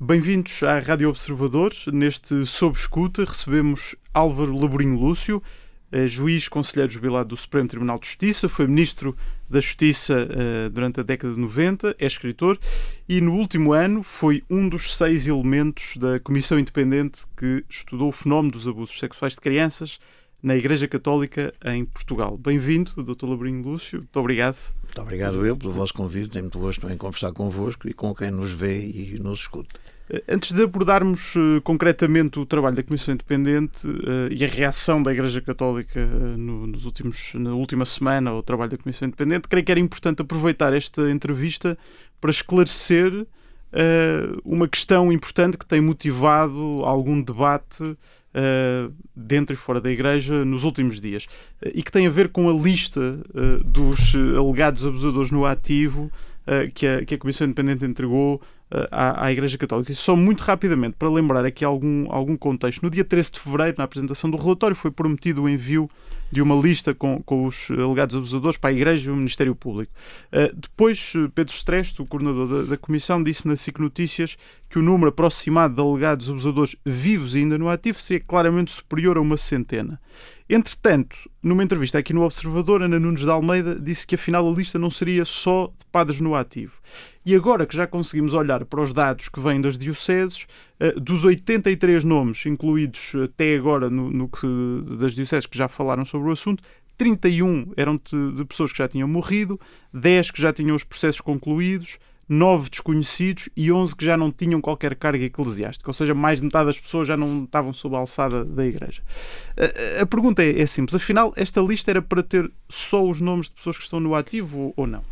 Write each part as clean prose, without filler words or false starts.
Bem-vindos à Rádio Observador. Neste Sob Escuta recebemos Álvaro Laborinho Lúcio, juiz conselheiro jubilado do Supremo Tribunal de Justiça, foi Ministro da Justiça durante a década de 90, é escritor e no último ano foi um dos 6 elementos da Comissão Independente que estudou o fenómeno dos abusos sexuais de crianças na Igreja Católica em Portugal. Bem-vindo, Dr. Laborinho Lúcio. Muito obrigado. Muito obrigado eu pelo vosso convite. Tenho muito gosto em conversar convosco e com quem nos vê e nos escuta. Antes de abordarmos concretamente o trabalho da Comissão Independente e a reação da Igreja Católica na última semana ao trabalho da Comissão Independente, creio que era importante aproveitar esta entrevista para esclarecer uma questão importante que tem motivado algum debate dentro e fora da Igreja nos últimos dias e que tem a ver com a lista dos alegados abusadores no ativo que a Comissão Independente entregou à Igreja Católica. E só muito rapidamente, para lembrar aqui algum contexto, no dia 13 de fevereiro, na apresentação do relatório, foi prometido o envio de uma lista com os alegados abusadores para a Igreja e o Ministério Público. Depois, Pedro Streste, o coordenador da Comissão, disse na SIC Notícias que o número aproximado de alegados abusadores vivos ainda no ativo seria claramente superior a uma centena. Entretanto, numa entrevista aqui no Observador, Ana Nunes de Almeida disse que afinal a lista não seria só de padres no ativo. E agora que já conseguimos olhar para os dados que vêm das dioceses, dos 83 nomes incluídos até agora das dioceses que já falaram sobre o assunto, 31 eram de pessoas que já tinham morrido, 10 que já tinham os processos concluídos, 9 desconhecidos e 11 que já não tinham qualquer carga eclesiástica, ou seja, mais de metade das pessoas já não estavam sob a alçada da Igreja. A pergunta é simples, afinal, esta lista era para ter só os nomes de pessoas que estão no ativo ou não?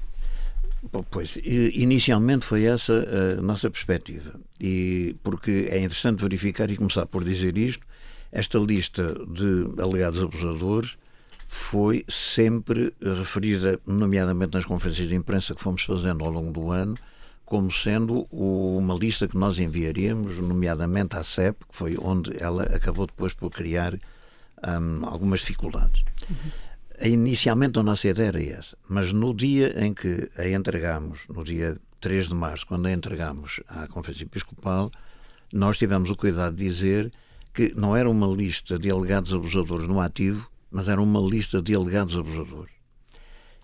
Bom, pois, inicialmente foi essa a nossa perspectiva, e porque é interessante verificar e começar por dizer isto, esta lista de alegados abusadores foi sempre referida, nomeadamente nas conferências de imprensa que fomos fazendo ao longo do ano, como sendo uma lista que nós enviaríamos, nomeadamente à CEP, que foi onde ela acabou depois por criar algumas dificuldades. Inicialmente a nossa ideia era essa, mas no dia em que a entregamos, no dia 3 de março, quando a entregamos à Conferência Episcopal, nós tivemos o cuidado de dizer que não era uma lista de alegados abusadores no ativo, mas era uma lista de alegados abusadores.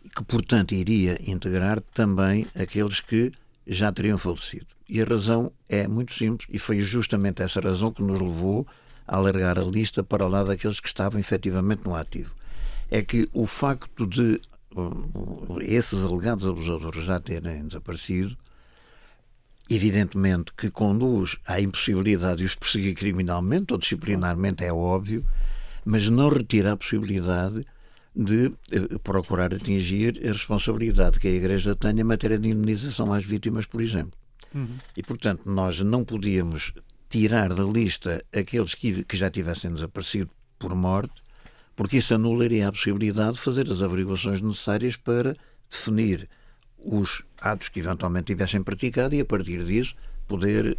E que, portanto, iria integrar também aqueles que já teriam falecido. E a razão é muito simples, e foi justamente essa razão que nos levou a alargar a lista para lá daqueles que estavam efetivamente no ativo. É que o facto de esses alegados abusadores já terem desaparecido, evidentemente que conduz à impossibilidade de os perseguir criminalmente ou disciplinarmente, é óbvio, mas não retira a possibilidade de procurar atingir a responsabilidade que a Igreja tem em matéria de indemnização às vítimas, por exemplo. E, portanto, nós não podíamos tirar da lista aqueles que já tivessem desaparecido por morte, porque isso anularia a possibilidade de fazer as averiguações necessárias para definir os atos que eventualmente tivessem praticado e, a partir disso, poder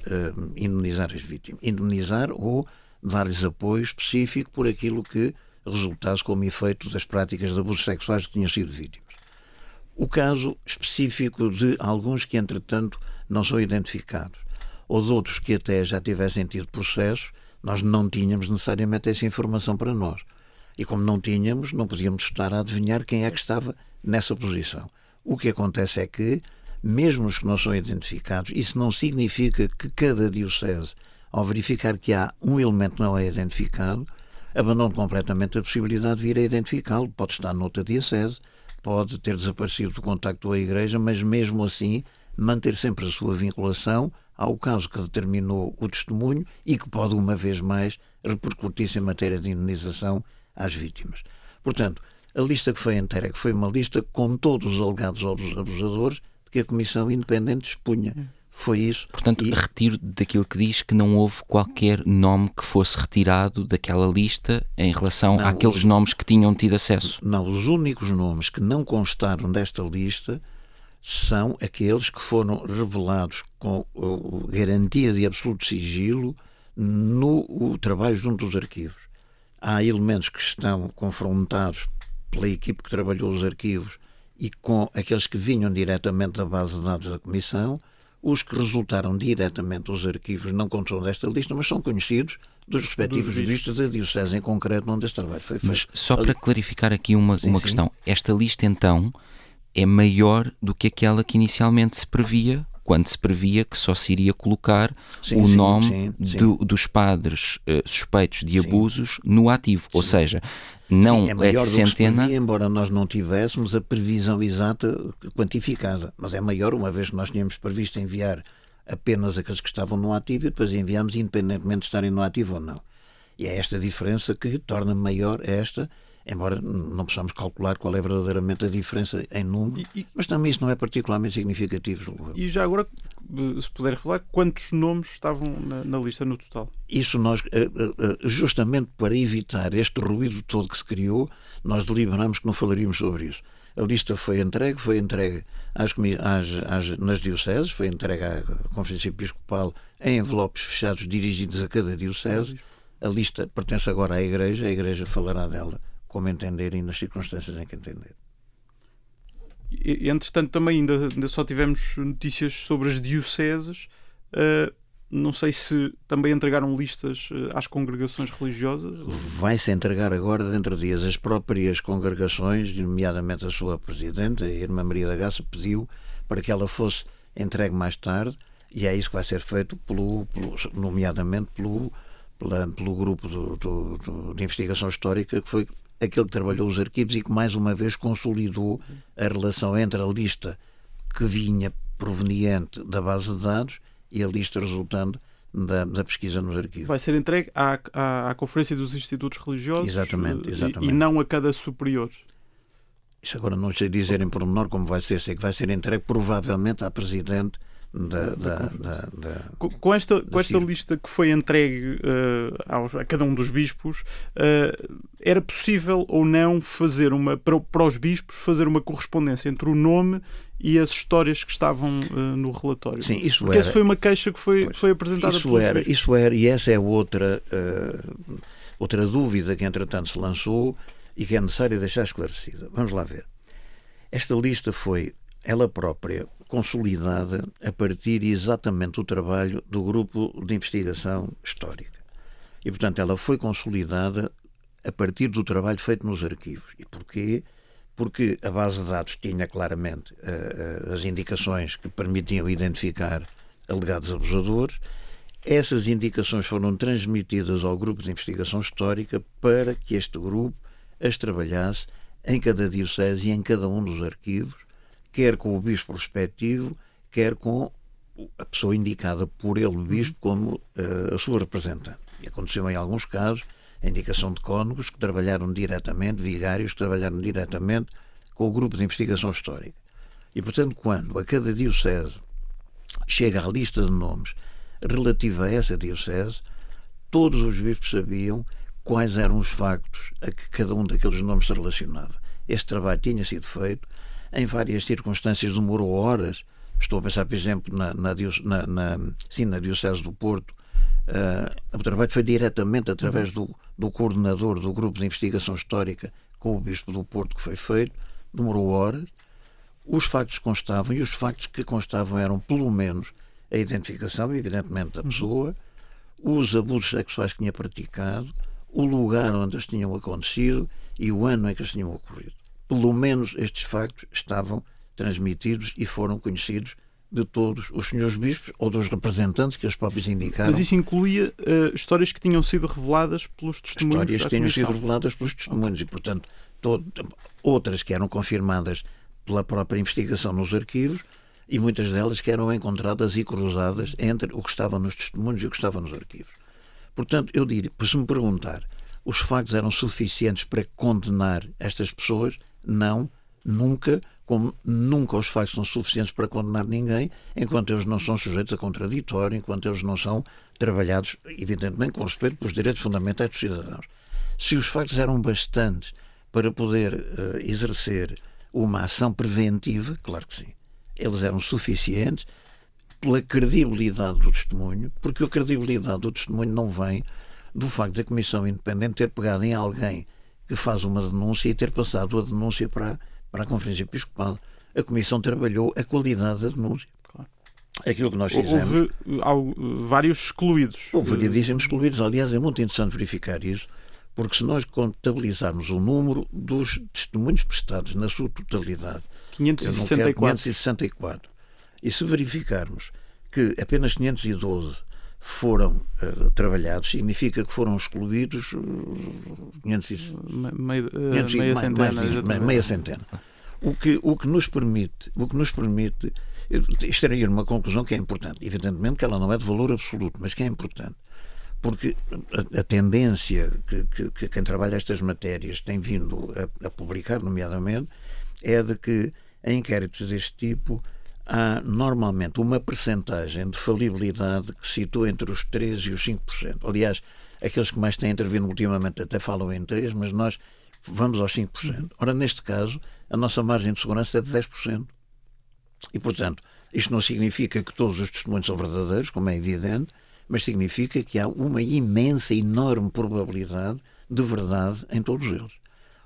indemnizar as vítimas. Indemnizar ou dar-lhes apoio específico por aquilo que resultasse como efeito das práticas de abusos sexuais que tinham sido vítimas. O caso específico de alguns que, entretanto, não são identificados, ou de outros que até já tivessem tido processos, nós não tínhamos necessariamente essa informação para nós. E como não tínhamos, não podíamos estar a adivinhar quem é que estava nessa posição. O que acontece é que, mesmo os que não são identificados, isso não significa que cada diocese, ao verificar que há um elemento que não é identificado, abandone completamente a possibilidade de vir a identificá-lo. Pode estar noutra diocese, pode ter desaparecido do contacto com a Igreja, mas mesmo assim manter sempre a sua vinculação ao caso que determinou o testemunho e que pode, uma vez mais, repercutir-se em matéria de indemnização às vítimas. Portanto, a lista que foi entregue foi uma lista com todos os alegados abusadores de que a Comissão Independente dispunha. Foi isso. Portanto, retiro daquilo que diz que não houve qualquer nome que fosse retirado daquela lista em relação àqueles nomes que tinham tido acesso. Não, os únicos nomes que não constaram desta lista são aqueles que foram revelados com garantia de absoluto sigilo no trabalho junto dos arquivos. Há elementos que estão confrontados pela equipe que trabalhou os arquivos e com aqueles que vinham diretamente da base de dados da Comissão, Os que resultaram diretamente dos arquivos não constam desta lista, mas são conhecidos dos respectivos bispos da diocese em concreto onde este trabalho foi feito. Mas só para clarificar aqui uma questão, esta lista então é maior do que aquela que inicialmente se previa, quando se previa que só se iria colocar o nome dos padres suspeitos de abusos no ativo, ou seja, não é maior é do centena... que se previa, embora nós não tivéssemos a previsão exata quantificada, mas é maior, uma vez que nós tínhamos previsto enviar apenas aqueles que estavam no ativo e depois enviámos independentemente de estarem no ativo ou não. E é esta diferença que torna maior esta, embora não possamos calcular qual é verdadeiramente a diferença em número, mas também isso não é particularmente significativo. E já agora, se puder falar, quantos nomes estavam na lista no total? Isso nós, justamente para evitar este ruído todo que se criou, nós deliberamos que não falaríamos sobre isso. A lista foi entregue nas dioceses, foi entregue à Conferência Episcopal em envelopes fechados dirigidos a cada diocese. A lista pertence agora à Igreja, a Igreja falará dela como entender e nas circunstâncias em que entender. E, entretanto, também ainda só tivemos notícias sobre as dioceses. Não sei se também entregaram listas às congregações religiosas. Vai-se entregar agora, dentro de dias, as próprias congregações, nomeadamente a sua presidente, a Irmã Maria da Graça, pediu para que ela fosse entregue mais tarde, e é isso que vai ser feito, nomeadamente pelo grupo de investigação histórica, que foi aquele que trabalhou os arquivos e que mais uma vez consolidou a relação entre a lista que vinha proveniente da base de dados e a lista resultando da pesquisa nos arquivos. Vai ser entregue à Conferência dos Institutos Religiosos. Exatamente. E não a cada superior. Isso agora não sei dizer em pormenor como vai ser. Sei que vai ser entregue provavelmente à Presidente Com esta lista que foi entregue a cada um dos bispos, era possível ou não fazer para os bispos fazer uma correspondência entre o nome e as histórias que estavam no relatório? Sim, isso porque essa foi uma queixa que foi apresentada Isso era, e essa é outra dúvida que entretanto se lançou e que é necessário deixar esclarecida. Vamos lá ver. Esta lista foi ela própria consolidada a partir exatamente do trabalho do grupo de investigação histórica. E, portanto, ela foi consolidada a partir do trabalho feito nos arquivos. E porquê? Porque a base de dados tinha claramente as indicações que permitiam identificar alegados abusadores. Essas indicações foram transmitidas ao grupo de investigação histórica para que este grupo as trabalhasse em cada diocese e em cada um dos arquivos, quer com o bispo respectivo, quer com a pessoa indicada por ele, o bispo, como a sua representante. E aconteceu em alguns casos a indicação de cônegos que trabalharam diretamente, vigários que trabalharam diretamente com o grupo de investigação histórica. E, portanto, quando a cada diocese chega à lista de nomes relativa a essa diocese, todos os bispos sabiam quais eram os factos a que cada um daqueles nomes se relacionava. Este trabalho tinha sido feito em várias circunstâncias, demorou horas. Estou a pensar, por exemplo, na Diocese do Porto. O trabalho foi diretamente através do coordenador do grupo de investigação histórica com o Bispo do Porto que foi feito. Demorou horas. Os factos constavam, e os factos que constavam eram, pelo menos, a identificação, evidentemente, da pessoa, os abusos sexuais que tinha praticado, o lugar onde eles tinham acontecido e o ano em que eles tinham ocorrido. Pelo menos estes factos estavam transmitidos e foram conhecidos de todos os senhores bispos ou dos representantes que eles próprios indicaram. Mas isso incluía histórias que tinham sido reveladas pelos testemunhos? Histórias que tinham sido reveladas pelos testemunhos e, portanto, outras que eram confirmadas pela própria investigação nos arquivos e muitas delas que eram encontradas e cruzadas entre o que estava nos testemunhos e o que estava nos arquivos. Portanto, eu diria, se me perguntar, os factos eram suficientes para condenar estas pessoas? Não, nunca, como nunca os factos são suficientes para condenar ninguém, enquanto eles não são sujeitos a contraditório, enquanto eles não são trabalhados, evidentemente, com respeito pelos direitos fundamentais dos cidadãos. Se os factos eram bastantes para poder exercer uma ação preventiva, claro que sim. Eles eram suficientes pela credibilidade do testemunho, porque a credibilidade do testemunho não vem do facto da Comissão Independente ter pegado em alguém que faz uma denúncia e ter passado a denúncia para a Conferência Episcopal. A Comissão trabalhou a qualidade da denúncia. Claro. Aquilo que nós fizemos... Houve vários excluídos. Houve variedíssimos excluídos. Aliás, é muito interessante verificar isso, porque se nós contabilizarmos o número dos testemunhos prestados na sua totalidade, 564, e se verificarmos que apenas 512 foram trabalhados, significa que foram excluídos meia centena. O que nos permite extrair uma conclusão que é importante. Evidentemente que ela não é de valor absoluto, mas que é importante. Porque a tendência que quem trabalha estas matérias tem vindo a publicar, nomeadamente, é de que em inquéritos deste tipo há normalmente uma percentagem de falibilidade que se situa entre os 3% e os 5%. Aliás, aqueles que mais têm intervindo ultimamente até falam em 3%, mas nós vamos aos 5%. Ora, neste caso, a nossa margem de segurança é de 10%. E, portanto, isto não significa que todos os testemunhos são verdadeiros, como é evidente, mas significa que há uma imensa, enorme probabilidade de verdade em todos eles.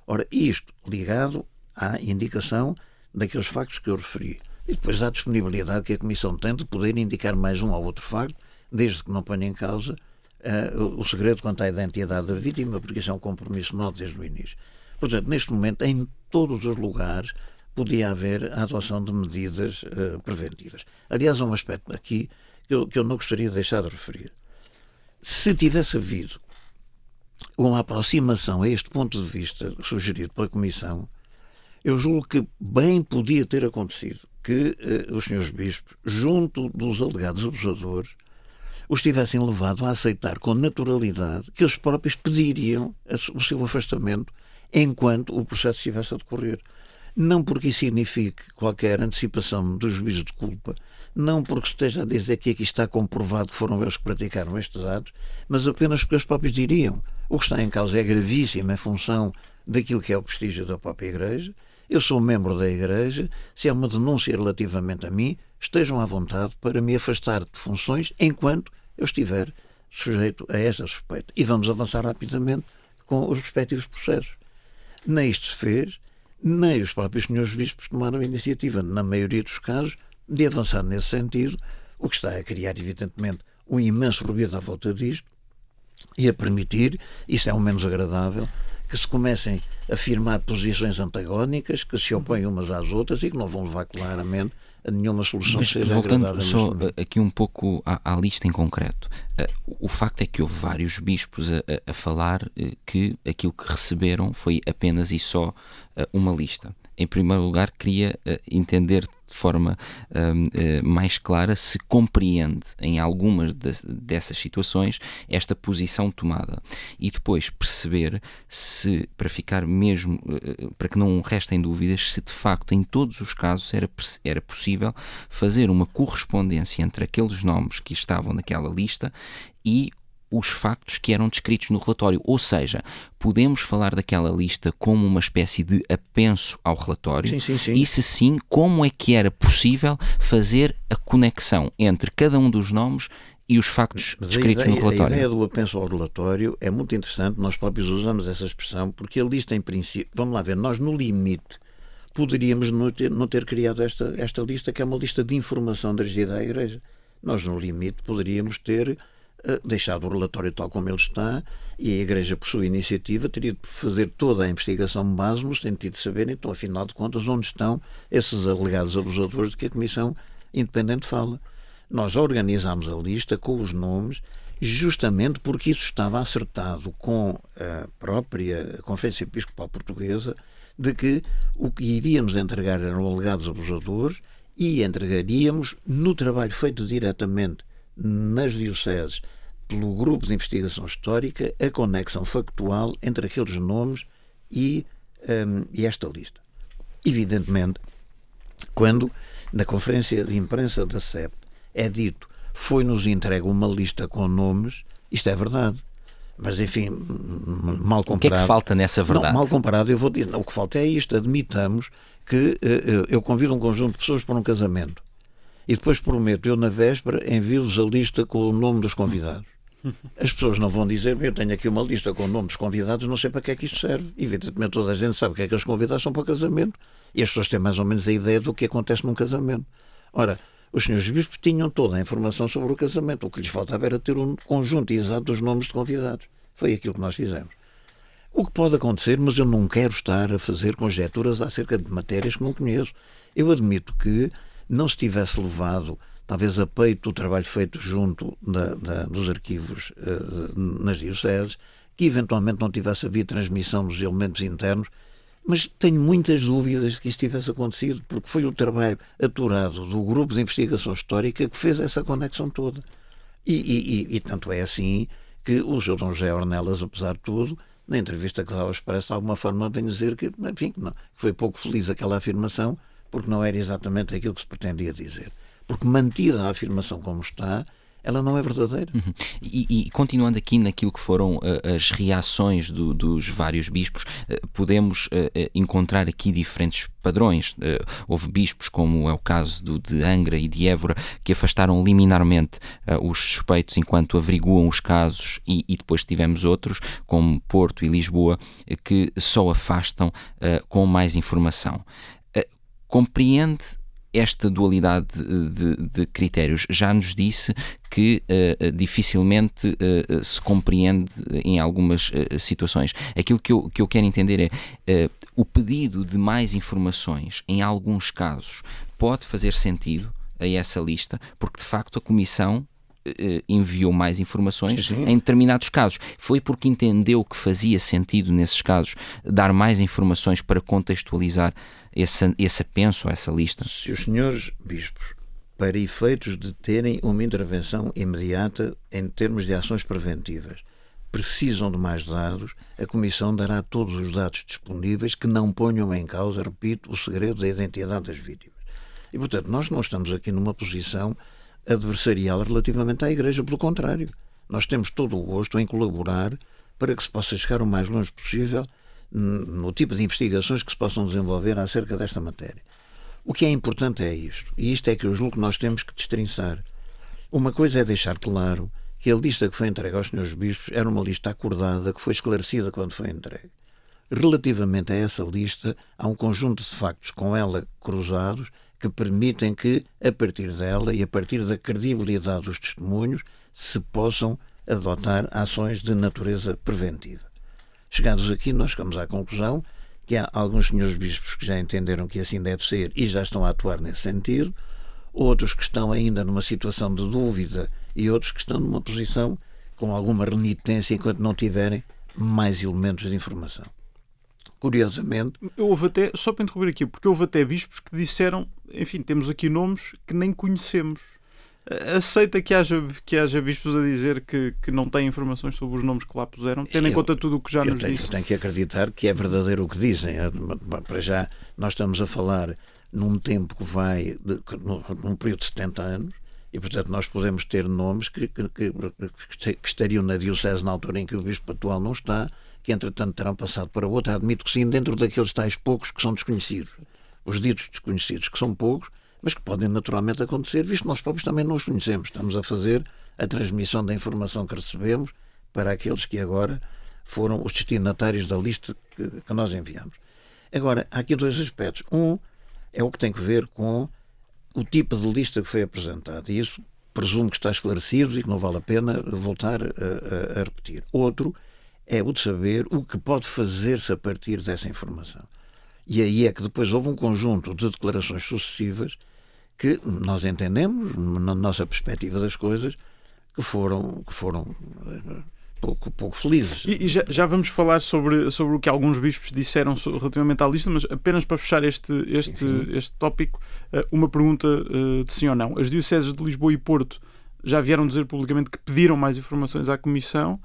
Ora, isto ligado à indicação daqueles factos que eu referi. E depois há a disponibilidade que a Comissão tem de poder indicar mais um ou outro facto, desde que não ponha em causa o segredo quanto à identidade da vítima, porque isso é um compromisso nosso desde o início. Portanto, neste momento, em todos os lugares, podia haver a adoção de medidas preventivas. Aliás, há um aspecto aqui que eu não gostaria de deixar de referir. Se tivesse havido uma aproximação a este ponto de vista sugerido pela Comissão, eu julgo que bem podia ter acontecido que os senhores bispos, junto dos alegados abusadores, os tivessem levado a aceitar com naturalidade que eles próprios pediriam o seu afastamento enquanto o processo estivesse a decorrer. Não porque isso signifique qualquer antecipação do juízo de culpa, não porque esteja a dizer que aqui está comprovado que foram eles que praticaram estes atos, mas apenas porque eles próprios diriam: o que está em causa é gravíssimo em função daquilo que é o prestígio da própria Igreja, eu sou membro da Igreja, se há uma denúncia relativamente a mim, estejam à vontade para me afastar de funções enquanto eu estiver sujeito a esta suspeita. E vamos avançar rapidamente com os respectivos processos. Nem isto se fez, nem os próprios senhores bispos tomaram a iniciativa, na maioria dos casos, de avançar nesse sentido, o que está a criar, evidentemente, um imenso ruído à volta disto e a permitir, isso é o menos agradável, que se comecem a firmar posições antagónicas, que se opõem umas às outras e que não vão levar claramente a nenhuma solução que seja agradável. Mas voltando só aqui um pouco à lista em concreto, o facto é que houve vários bispos a falar que aquilo que receberam foi apenas e só uma lista. Em primeiro lugar, queria entender de forma mais clara se compreende em algumas dessas situações esta posição tomada e depois perceber se, para ficar mesmo, para que não restem dúvidas, se de facto em todos os casos era possível fazer uma correspondência entre aqueles nomes que estavam naquela lista e os factos que eram descritos no relatório. Ou seja, podemos falar daquela lista como uma espécie de apenso ao relatório? Sim. E se sim, como é que era possível fazer a conexão entre cada um dos nomes e os factos descritos no relatório? A ideia do apenso ao relatório é muito interessante, nós próprios usamos essa expressão, porque a lista em princípio, vamos lá ver, nós no limite poderíamos não ter criado esta lista, que é uma lista de informação dirigida à Igreja. Nós no limite poderíamos ter deixado o relatório tal como ele está e a Igreja, por sua iniciativa, teria de fazer toda a investigação base no sentido de saber, então, afinal de contas, onde estão esses alegados abusadores de que a Comissão Independente fala. Nós organizámos a lista com os nomes justamente porque isso estava acertado com a própria Conferência Episcopal Portuguesa de que o que iríamos entregar eram alegados abusadores e entregaríamos no trabalho feito diretamente nas dioceses pelo grupo de investigação histórica a conexão factual entre aqueles nomes e esta lista. Evidentemente, quando na conferência de imprensa da CEP é dito foi-nos entregue uma lista com nomes, isto é verdade. Mas, enfim, mal comparado... O que é que falta nessa verdade? Não, mal comparado, eu vou dizer, o que falta é isto, admitamos que eu convido um conjunto de pessoas para um casamento e depois prometo, eu na véspera envio-vos a lista com o nome dos convidados. As pessoas não vão dizer, eu tenho aqui uma lista com o nome dos convidados, não sei para que é que isto serve. Evidentemente toda a gente sabe o que é que os convidados são para o casamento e as pessoas têm mais ou menos a ideia do que acontece num casamento. Ora, Os senhores bispos tinham toda a informação sobre o casamento. O que lhes faltava era ter um conjunto exato dos nomes de convidados. Foi aquilo que nós fizemos. O que pode acontecer, mas eu não quero estar a fazer conjecturas acerca de matérias que não conheço. Eu admito que não se tivesse levado, talvez a peito, o trabalho feito junto dos arquivos nas dioceses, que eventualmente não tivesse havido transmissão dos elementos internos, mas tenho muitas dúvidas de que isso tivesse acontecido, porque foi o trabalho aturado do grupo de investigação histórica que fez essa conexão toda. E tanto é assim que o Sr. Dom José Ornelas, apesar de tudo, na entrevista que dá ao Expresso, de alguma forma vem dizer que, enfim, que foi pouco feliz aquela afirmação, porque não era exatamente aquilo que se pretendia dizer. Porque mantida a afirmação como está, ela não é verdadeira. E continuando aqui naquilo que foram as reações dos vários bispos, podemos encontrar aqui diferentes padrões. Houve bispos, como é o caso de Angra e de Évora, que afastaram liminarmente os suspeitos enquanto averiguam os casos, e depois tivemos outros, como Porto e Lisboa, que só afastam com mais informação. Compreende esta dualidade de critérios? Já nos disse que dificilmente se compreende em algumas situações. Aquilo que eu quero entender é o pedido de mais informações, em alguns casos, pode fazer sentido a essa lista, porque de facto a Comissão enviou mais informações. Sim. Em determinados casos. Foi porque entendeu que fazia sentido, nesses casos, dar mais informações para contextualizar esse apenso, essa lista? Se os senhores bispos, para efeitos de terem uma intervenção imediata em termos de ações preventivas, precisam de mais dados, a Comissão dará todos os dados disponíveis que não ponham em causa, repito, o segredo da identidade das vítimas. E, portanto, nós não estamos aqui numa posição adversarial relativamente à Igreja, pelo contrário. Nós temos todo o gosto em colaborar para que se possa chegar o mais longe possível no tipo de investigações que se possam desenvolver acerca desta matéria. O que é importante é isto, e isto é que eu julgo que nós temos que destrinçar. Uma coisa é deixar claro que a lista que foi entregue aos senhores bispos era uma lista acordada, que foi esclarecida quando foi entregue. Relativamente a essa lista, há um conjunto de factos com ela cruzados que permitem que, a partir dela e a partir da credibilidade dos testemunhos, se possam adotar ações de natureza preventiva. Chegados aqui, nós chegamos à conclusão que há alguns senhores bispos que já entenderam que assim deve ser e já estão a atuar nesse sentido, outros que estão ainda numa situação de dúvida e outros que estão numa posição com alguma renitência enquanto não tiverem mais elementos de informação. Curiosamente... Houve até, só para interromper aqui, porque houve até bispos que disseram, enfim, temos aqui nomes que nem conhecemos. Aceita que haja bispos a dizer que não têm informações sobre os nomes que lá puseram, tendo em conta tudo o que já nos disse? Eu tenho que acreditar que é verdadeiro o que dizem. Para já, nós estamos a falar num tempo que vai, num período de 70 anos, e, portanto, nós podemos ter nomes que estariam na diocese na altura em que o bispo atual não está, que entretanto terão passado para outra. Admito que sim, dentro daqueles tais poucos que são desconhecidos, os ditos desconhecidos, que são poucos, mas que podem naturalmente acontecer, visto que nós próprios também não os conhecemos. Estamos a fazer a transmissão da informação que recebemos para aqueles que agora foram os destinatários da lista que nós enviamos. Agora, há aqui dois aspectos. Um é o que tem que ver com o tipo de lista que foi apresentada, e isso presumo que está esclarecido e que não vale a pena voltar a repetir. Outro é o de saber o que pode fazer-se a partir dessa informação. E aí é que depois houve um conjunto de declarações sucessivas que nós entendemos, na nossa perspectiva das coisas, que foram pouco felizes. E já vamos falar sobre o que alguns bispos disseram relativamente à lista, mas apenas para fechar este tópico, uma pergunta de sim ou não. As dioceses de Lisboa e Porto já vieram dizer publicamente que pediram mais informações à Comissão.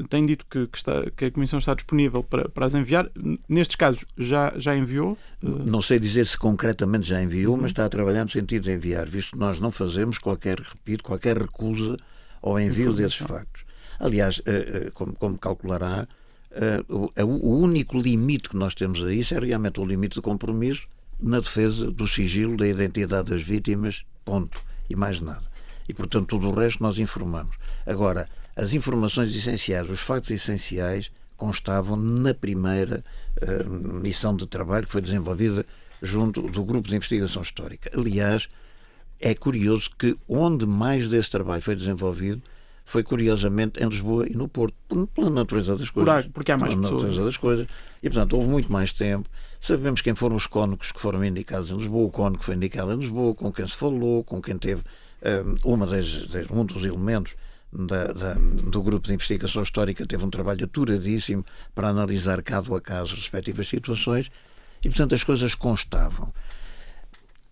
Tem dito que a Comissão está disponível para as enviar. Nestes casos, já enviou? Não sei dizer se concretamente já enviou, mas está a trabalhar no sentido de enviar, visto que nós não fazemos qualquer recusa ao envio desses factos. Aliás, como calculará, o único limite que nós temos a isso é realmente o limite de compromisso na defesa do sigilo, da identidade das vítimas, ponto, e mais nada. E, portanto, tudo o resto nós informamos. Agora, as informações essenciais, os factos essenciais, constavam na primeira missão de trabalho que foi desenvolvida junto do Grupo de Investigação Histórica. Aliás, é curioso que onde mais desse trabalho foi desenvolvido foi, curiosamente, em Lisboa e no Porto, pela natureza das coisas. Porque há mais pessoas. Natureza das coisas. E, portanto, houve muito mais tempo. Sabemos quem foram os cónicos que foram indicados em Lisboa, o cónico que foi indicado em Lisboa, com quem se falou, com quem teve um dos elementos do grupo de investigação histórica teve um trabalho aturadíssimo para analisar caso a caso as respectivas situações e, portanto, as coisas constavam.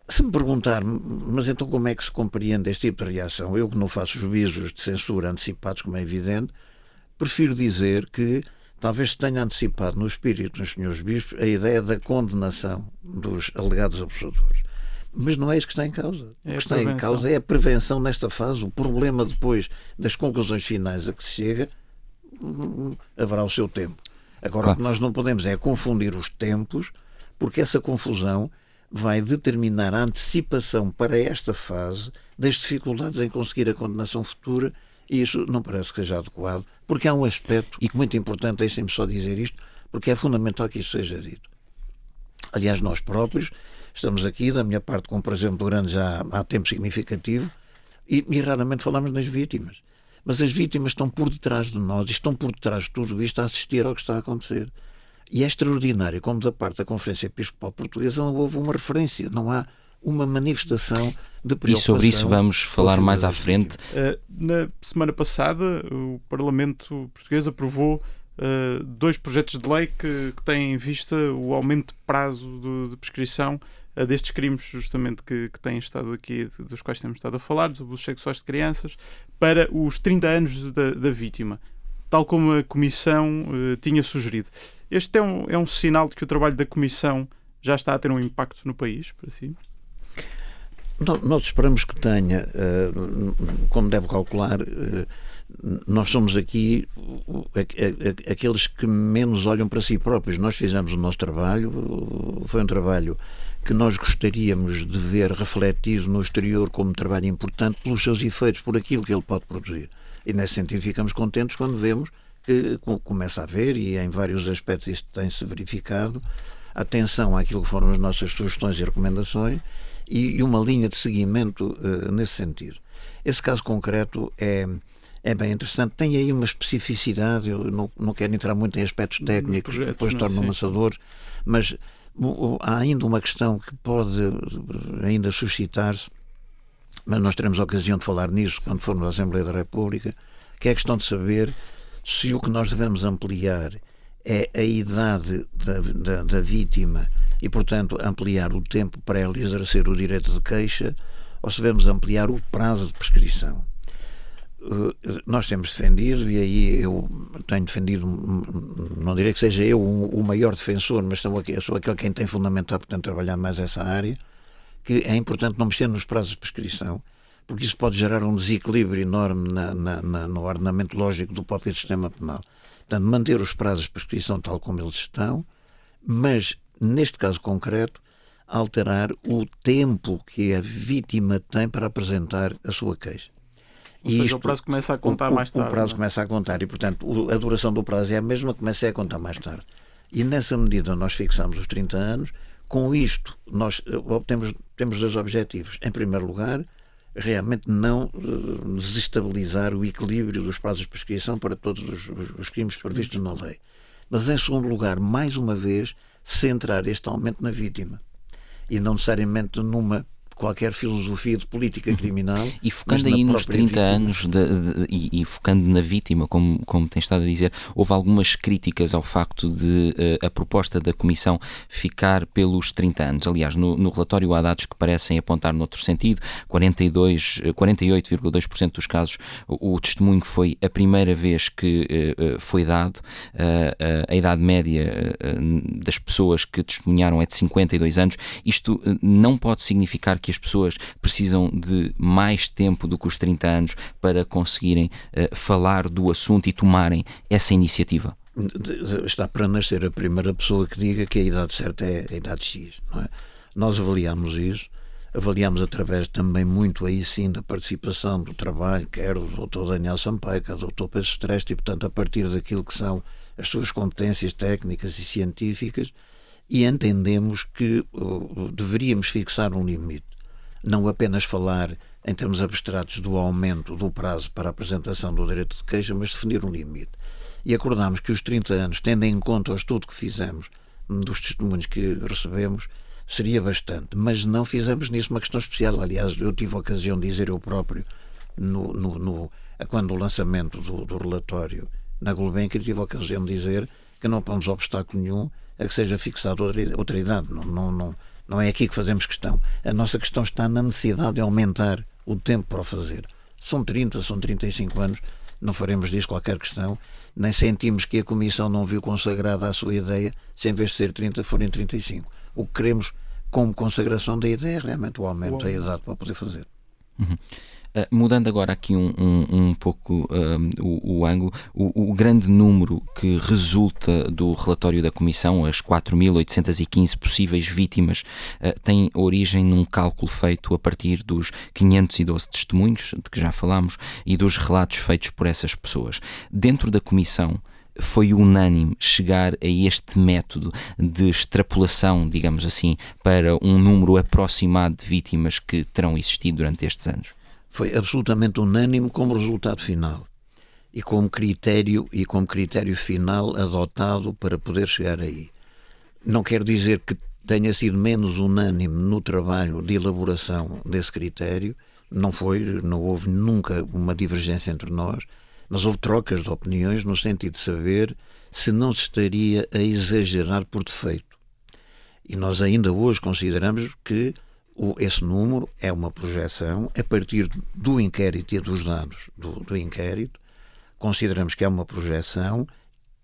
Se me perguntar, mas então como é que se compreende este tipo de reação? Eu que não faço juízos de censura antecipados, como é evidente, prefiro dizer que talvez se tenha antecipado no espírito dos senhores bispos a ideia da condenação dos alegados abusadores. Mas não é isso que está em causa. O que está em causa é a prevenção nesta fase. O problema depois das conclusões finais a que se chega haverá o seu tempo. Agora, o que nós não podemos é confundir os tempos, porque essa confusão vai determinar a antecipação para esta fase das dificuldades em conseguir a condenação futura, e isso não parece que seja adequado, porque há um aspecto muito importante, deixem-me só dizer isto, porque é fundamental que isso seja dito. Aliás, nós próprios estamos aqui, da minha parte, com, por exemplo, grande já há tempo significativo, e raramente falamos nas vítimas. Mas as vítimas estão por detrás de nós, e estão por detrás de tudo isto a assistir ao que está a acontecer. E é extraordinário como da parte da Conferência Episcopal Portuguesa não houve uma referência, não há uma manifestação de preocupação. E sobre isso vamos falar mais à frente. Na semana passada, o Parlamento Português aprovou 2 projetos de lei que têm em vista o aumento de prazo de prescrição destes crimes, justamente que têm estado aqui, dos quais temos estado a falar, dos abusos sexuais de crianças, para os 30 anos da vítima, tal como a Comissão tinha sugerido. Este é um sinal de que o trabalho da Comissão já está a ter um impacto no país, para si? Nós esperamos que tenha. Como deve calcular, nós somos aqui aqueles que menos olham para si próprios. Nós fizemos o nosso trabalho, foi um trabalho que nós gostaríamos de ver refletido no exterior como um trabalho importante pelos seus efeitos, por aquilo que ele pode produzir. E nesse sentido ficamos contentes quando vemos que começa a haver, e em vários aspectos isso tem-se verificado, atenção àquilo que foram as nossas sugestões e recomendações e uma linha de seguimento nesse sentido. Esse caso concreto é bem interessante, tem aí uma especificidade, eu não quero entrar muito em aspectos técnicos, projetos, depois tornam amassadores, mas há ainda uma questão que pode ainda suscitar-se, mas nós teremos a ocasião de falar nisso quando formos à Assembleia da República, que é a questão de saber se o que nós devemos ampliar é a idade da vítima e, portanto, ampliar o tempo para ela exercer o direito de queixa, ou se devemos ampliar o prazo de prescrição. Nós temos defendido, e aí eu tenho defendido, não direi que seja eu o maior defensor, mas sou aquele quem tem fundamentado, portanto, trabalhar mais essa área, que é importante não mexer nos prazos de prescrição, porque isso pode gerar um desequilíbrio enorme no ordenamento lógico do próprio sistema penal. Portanto, manter os prazos de prescrição tal como eles estão, mas, neste caso concreto, alterar o tempo que a vítima tem para apresentar a sua queixa. Ou seja, o prazo começa a contar mais tarde. O prazo começa a contar e, portanto, a duração do prazo é a mesma, começa a contar mais tarde. E, nessa medida, nós fixamos os 30 anos. Com isto, nós temos 2 objetivos. Em primeiro lugar, realmente não desestabilizar o equilíbrio dos prazos de prescrição para todos os crimes previstos na lei. Mas, em segundo lugar, mais uma vez, centrar este aumento na vítima e não necessariamente numa qualquer filosofia de política criminal. E focando aí nos 30 anos e focando na vítima, como tem estado a dizer, houve algumas críticas ao facto de a proposta da Comissão ficar pelos 30 anos. Aliás, no relatório há dados que parecem apontar noutro sentido. 48,2% dos casos o testemunho foi a primeira vez que foi dado. A idade média das pessoas que testemunharam é de 52 anos. Isto não pode significar que as pessoas precisam de mais tempo do que os 30 anos para conseguirem falar do assunto e tomarem essa iniciativa. Está para nascer a primeira pessoa que diga que a idade certa é a idade X, não é? Nós avaliamos isso, avaliamos através também muito aí sim da participação do trabalho, quer do Dr. Daniel Sampaio, quer do Dr. Pedro Streste, e portanto a partir daquilo que são as suas competências técnicas e científicas, e entendemos que deveríamos fixar um limite. não apenas falar em termos abstratos do aumento do prazo para a apresentação do direito de queixa, mas definir um limite. E acordámos que os 30 anos, tendo em conta o estudo que fizemos dos testemunhos que recebemos, seria bastante, mas não fizemos nisso uma questão especial. Aliás, eu tive a ocasião de dizer eu próprio, quando o lançamento do relatório na Gulbenkian, tive a ocasião de dizer que não pomos obstáculo nenhum a que seja fixada outra idade. Não é aqui que fazemos questão. A nossa questão está na necessidade de aumentar o tempo para o fazer. São 30, são 35 anos, não faremos disso qualquer questão, nem sentimos que a Comissão não viu consagrada a sua ideia, se em vez de ser 30 forem 35. O que queremos como consagração da ideia é realmente o aumento da idade para poder fazer. Uhum. Mudando agora aqui um pouco o ângulo, o grande número que resulta do relatório da Comissão, as 4.815 possíveis vítimas, tem origem num cálculo feito a partir dos 512 testemunhos, de que já falámos, e dos relatos feitos por essas pessoas. Dentro da Comissão, foi unânime chegar a este método de extrapolação, digamos assim, para um número aproximado de vítimas que terão existido durante estes anos? Foi absolutamente unânime como resultado final e como critério final adotado para poder chegar aí. Não quer dizer que tenha sido menos unânime no trabalho de elaboração desse critério, não houve nunca uma divergência entre nós, mas houve trocas de opiniões no sentido de saber se não se estaria a exagerar por defeito. E nós ainda hoje consideramos que esse número é uma projeção a partir do inquérito e dos dados do inquérito. Consideramos que é uma projeção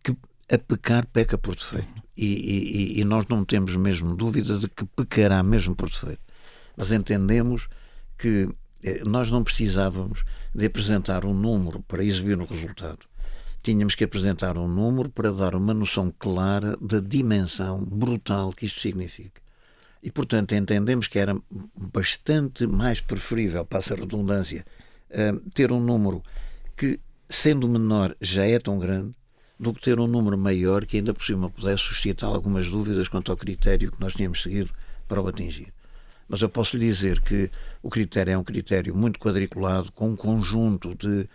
que a pecar peca por defeito. E nós não temos mesmo dúvida de que pecará mesmo por defeito. Mas entendemos que nós não precisávamos de apresentar um número para exibir o resultado. Tínhamos que apresentar um número para dar uma noção clara da dimensão brutal que isto significa. E, portanto, entendemos que era bastante mais preferível, passa a redundância, ter um número que, sendo menor, já é tão grande, do que ter um número maior que ainda por cima pudesse suscitar algumas dúvidas quanto ao critério que nós tínhamos seguido para o atingir. Mas eu posso lhe dizer que o critério é um critério muito quadriculado, com um conjunto de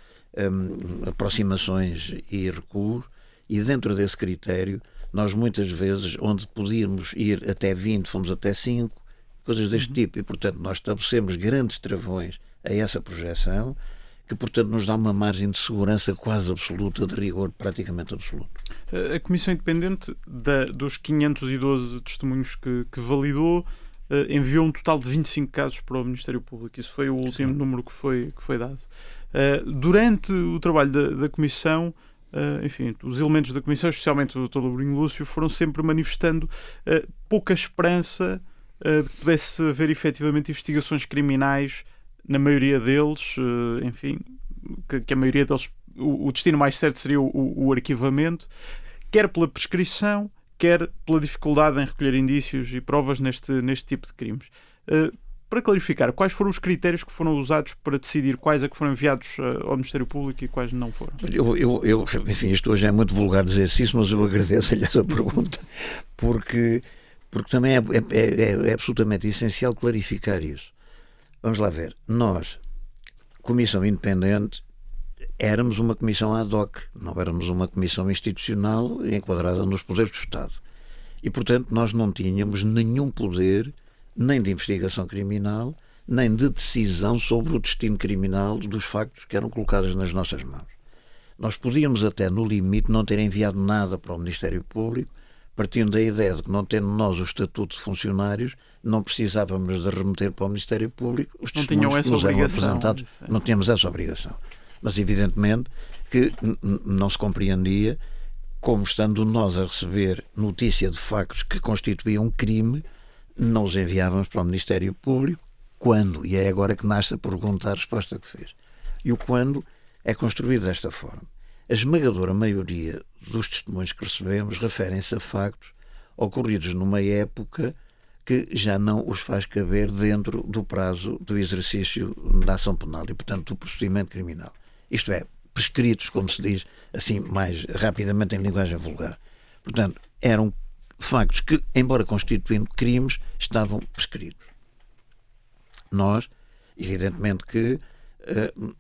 aproximações e recuos, e dentro desse critério nós muitas vezes, onde podíamos ir até 20, fomos até 5, coisas deste tipo. E, portanto, nós estabelecemos grandes travões a essa projeção, que, portanto, nos dá uma margem de segurança quase absoluta, de rigor praticamente absoluto. A Comissão Independente, dos 512 testemunhos que validou, enviou um total de 25 casos para o Ministério Público. Isso foi o último número que foi dado. Durante o trabalho da Comissão, enfim, os elementos da Comissão, especialmente o Dr. Lourinho Lúcio, foram sempre manifestando pouca esperança de que pudesse haver efetivamente investigações criminais, na maioria deles, enfim, que a maioria deles, o destino mais certo seria o arquivamento, quer pela prescrição, quer pela dificuldade em recolher indícios e provas neste tipo de crimes. Para clarificar, quais foram os critérios que foram usados para decidir quais é que foram enviados ao Ministério Público e quais não foram? Enfim, isto hoje é muito vulgar dizer isso, mas eu agradeço-lhe essa pergunta, porque também é absolutamente essencial clarificar isso. Vamos lá ver. Nós, Comissão Independente, éramos uma comissão ad hoc, não éramos uma comissão institucional enquadrada nos poderes do Estado. E, portanto, nós não tínhamos nenhum poder nem de investigação criminal, nem de decisão sobre o destino criminal dos factos que eram colocados nas nossas mãos. Nós podíamos até, no limite, não ter enviado nada para o Ministério Público, partindo da ideia de que, não tendo nós o estatuto de funcionários, não precisávamos de remeter para o Ministério Público os testemunhos que nos eram apresentados. Não tínhamos essa obrigação. Mas, evidentemente, que não se compreendia como, estando nós a receber notícia de factos que constituíam um crime, não os enviávamos para o Ministério Público. Quando? E é agora que nasce a pergunta, a resposta que fez. E o quando é construído desta forma. A esmagadora maioria dos testemunhos que recebemos referem-se a factos ocorridos numa época que já não os faz caber dentro do prazo do exercício da ação penal e, portanto, do procedimento criminal. Isto é, prescritos, como se diz assim mais rapidamente em linguagem vulgar. Portanto, eram factos que, embora constituindo crimes, estavam prescritos. Nós, evidentemente que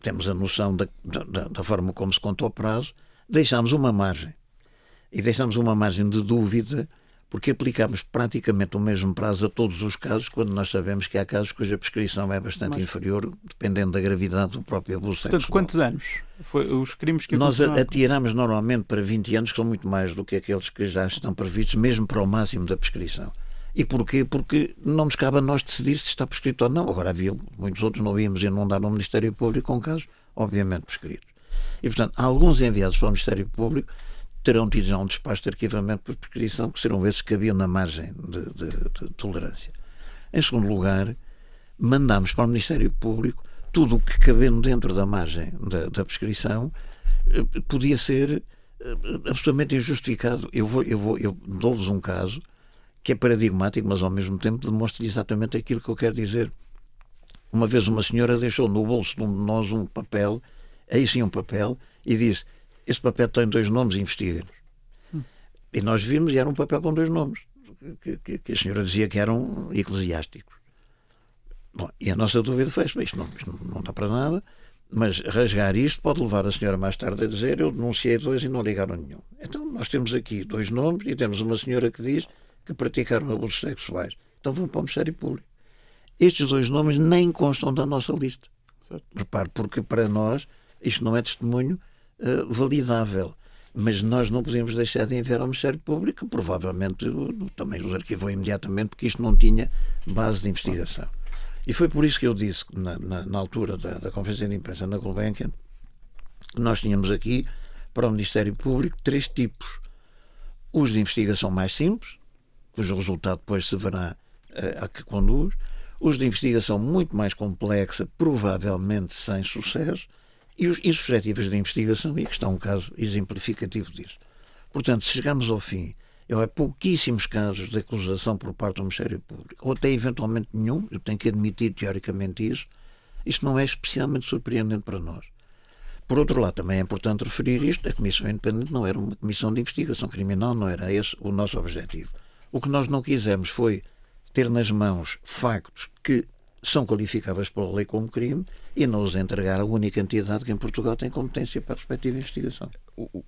temos a noção da forma como se conta o prazo, deixamos uma margem. E deixamos uma margem de dúvida porque aplicamos praticamente o mesmo prazo a todos os casos, quando nós sabemos que há casos cuja prescrição é bastante inferior, dependendo da gravidade do próprio abuso sexual. Portanto, quantos anos? Foi os crimes que nós atiramos normalmente para 20 anos, que são muito mais do que aqueles que já estão previstos, mesmo para o máximo da prescrição. E porquê? Porque não nos cabe a nós decidir se está prescrito ou não. Agora havia muitos outros, não íamos inundar o Ministério Público com casos, obviamente, prescritos. E, portanto, alguns enviados para o Ministério Público terão tido já um despacho de arquivamento por prescrição, que serão esses que cabiam na margem de tolerância. Em segundo lugar, mandámos para o Ministério Público tudo o que cabendo dentro da margem da prescrição podia ser absolutamente injustificado. Eu dou-vos um caso que é paradigmático, mas ao mesmo tempo demonstra exatamente aquilo que eu quero dizer. Uma vez uma senhora deixou no bolso de um de nós um papel, aí sim um papel, e disse: esse papel tem 2 nomes, investiga-nos. E nós vimos e era um papel com 2 nomes, que a senhora dizia que eram eclesiásticos. Bom, e a nossa dúvida foi: isto não dá para nada, mas rasgar isto pode levar a senhora mais tarde a dizer: eu denunciei 2 e não ligaram nenhum. Então nós temos aqui 2 nomes e temos uma senhora que diz que praticaram abusos sexuais. Então vão para o Ministério Público. Estes 2 nomes nem constam da nossa lista. Certo. Repare, porque para nós isto não é testemunho validável, mas nós não podemos deixar de enviar ao Ministério Público, que provavelmente também os arquivou imediatamente, porque isto não tinha base de investigação. E foi por isso que eu disse, na altura da conferência de imprensa na Gulbenkian, que nós tínhamos aqui, para o Ministério Público, 3 tipos. Os de investigação mais simples, cujo resultado depois se verá a que conduz. Os de investigação muito mais complexa, provavelmente sem sucesso, e os suscetíveis de investigação, e que está um caso exemplificativo disso. Portanto, se chegamos ao fim, há pouquíssimos casos de acusação por parte do Ministério Público, ou até eventualmente nenhum, eu tenho que admitir teoricamente isso, isto não é especialmente surpreendente para nós. Por outro lado, também é importante referir isto: a Comissão Independente não era uma comissão de investigação criminal, não era esse o nosso objetivo. O que nós não quisemos foi ter nas mãos factos que são qualificáveis pela lei como crime e não os entregar a única entidade que em Portugal tem competência para a respectiva investigação.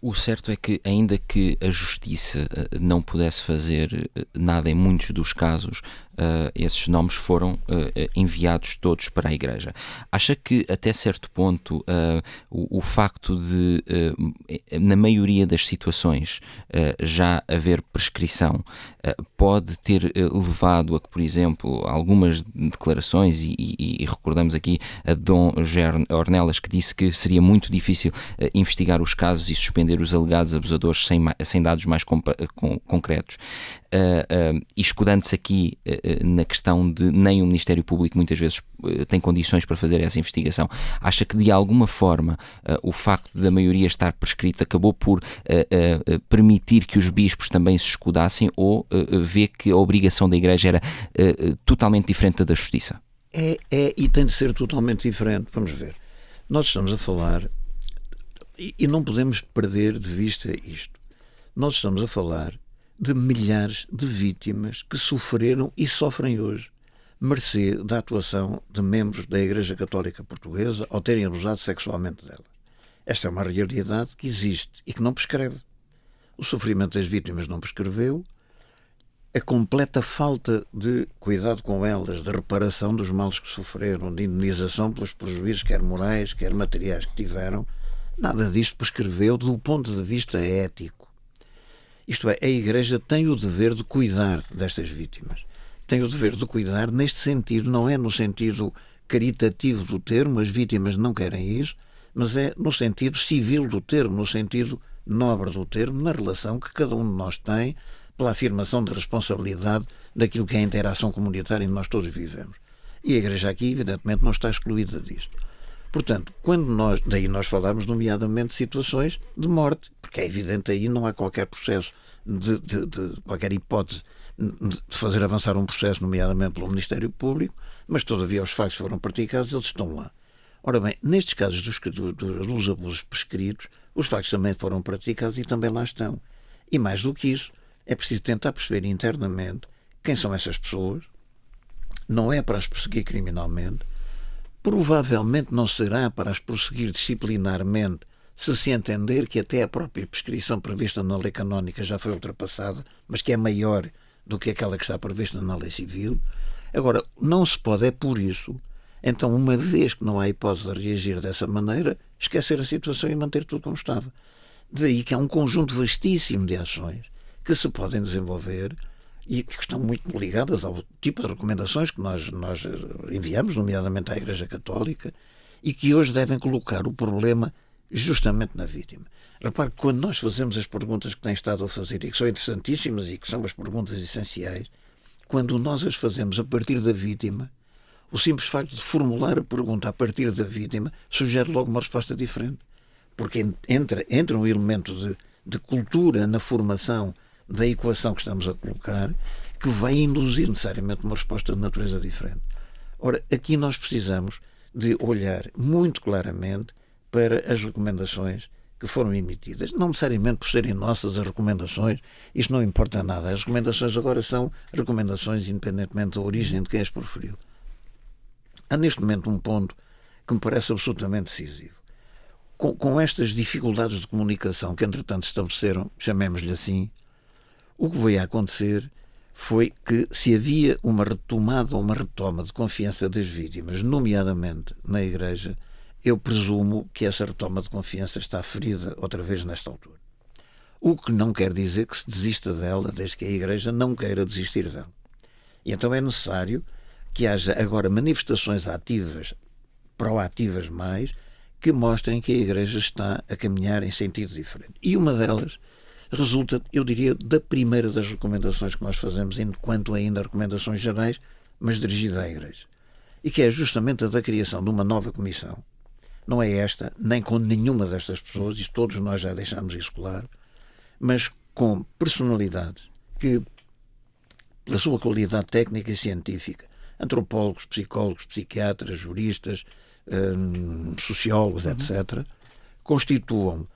O certo é que, ainda que a Justiça não pudesse fazer nada em muitos dos casos, esses nomes foram enviados todos para a Igreja. Acha que, até certo ponto, o facto de, na maioria das situações, já haver prescrição, pode ter levado a que, por exemplo, algumas declarações, e recordamos aqui a Dom Ornelas, que disse que seria muito difícil investigar os casos e suspender os alegados abusadores sem dados mais concretos, e escudando-se aqui na questão de nem o Ministério Público muitas vezes tem condições para fazer essa investigação. Acha que de alguma forma o facto da maioria estar prescrito acabou por permitir que os bispos também se escudassem, ou vê que a obrigação da Igreja era totalmente diferente da Justiça? É e tem de ser totalmente diferente. Vamos ver. Nós estamos a falar, e não podemos perder de vista isto, nós estamos a falar de milhares de vítimas que sofreram e sofrem hoje, mercê da atuação de membros da Igreja Católica Portuguesa ao terem abusado sexualmente delas. Esta é uma realidade que existe e que não prescreve. O sofrimento das vítimas não prescreveu. A completa falta de cuidado com elas, de reparação dos males que sofreram, de indenização pelos prejuízos, quer morais, quer materiais, que tiveram, nada disto prescreveu do ponto de vista ético. Isto é, a Igreja tem o dever de cuidar destas vítimas. Tem o dever de cuidar neste sentido, não é no sentido caritativo do termo, as vítimas não querem isso, mas é no sentido civil do termo, no sentido nobre do termo, na relação que cada um de nós tem pela afirmação da responsabilidade daquilo que é a interação comunitária em que nós todos vivemos. E a Igreja aqui, evidentemente, não está excluída disto. Portanto, daí nós falarmos nomeadamente de situações de morte, porque é evidente aí não há qualquer processo, qualquer hipótese de fazer avançar um processo, nomeadamente pelo Ministério Público, mas todavia os factos foram praticados, eles estão lá. Ora bem, nestes casos dos abusos prescritos, os factos também foram praticados e também lá estão. E mais do que isso, é preciso tentar perceber internamente quem são essas pessoas, não é para as perseguir criminalmente, provavelmente não será para as prosseguir disciplinarmente, se entender que até a própria prescrição prevista na lei canónica já foi ultrapassada, mas que é maior do que aquela que está prevista na lei civil. Agora, não se pode, é por isso, então, uma vez que não há hipótese de reagir dessa maneira, esquecer a situação e manter tudo como estava. Daí que há um conjunto vastíssimo de ações que se podem desenvolver e que estão muito ligadas ao tipo de recomendações que nós enviamos, nomeadamente à Igreja Católica, e que hoje devem colocar o problema justamente na vítima. Repare que quando nós fazemos as perguntas que têm estado a fazer e que são interessantíssimas e que são as perguntas essenciais, quando nós as fazemos a partir da vítima, o simples facto de formular a pergunta a partir da vítima sugere logo uma resposta diferente. Porque entra um elemento de cultura na formação da equação que estamos a colocar que vai induzir necessariamente uma resposta de natureza diferente. Ora, aqui nós precisamos de olhar muito claramente para as recomendações que foram emitidas. Não necessariamente por serem nossas as recomendações, isto não importa nada. As recomendações agora são recomendações independentemente da origem de quem as proferiu. Há neste momento um ponto que me parece absolutamente decisivo. Com estas dificuldades de comunicação que entretanto se estabeleceram, chamemos-lhe assim, o que veio a acontecer foi que se havia uma retomada ou uma retoma de confiança das vítimas, nomeadamente na Igreja, eu presumo que essa retoma de confiança está ferida outra vez nesta altura. O que não quer dizer que se desista dela, desde que a Igreja não queira desistir dela. E então é necessário que haja agora manifestações ativas, proativas mais, que mostrem que a Igreja está a caminhar em sentido diferente. E uma delas resulta, eu diria, da primeira das recomendações que nós fazemos, enquanto ainda recomendações gerais, mas dirigida à Igreja. E que é justamente a da criação de uma nova comissão. Não é esta, nem com nenhuma destas pessoas, e todos nós já deixámos isso claro, mas com personalidades que, pela sua qualidade técnica e científica, antropólogos, psicólogos, psiquiatras, juristas, sociólogos, etc., constituam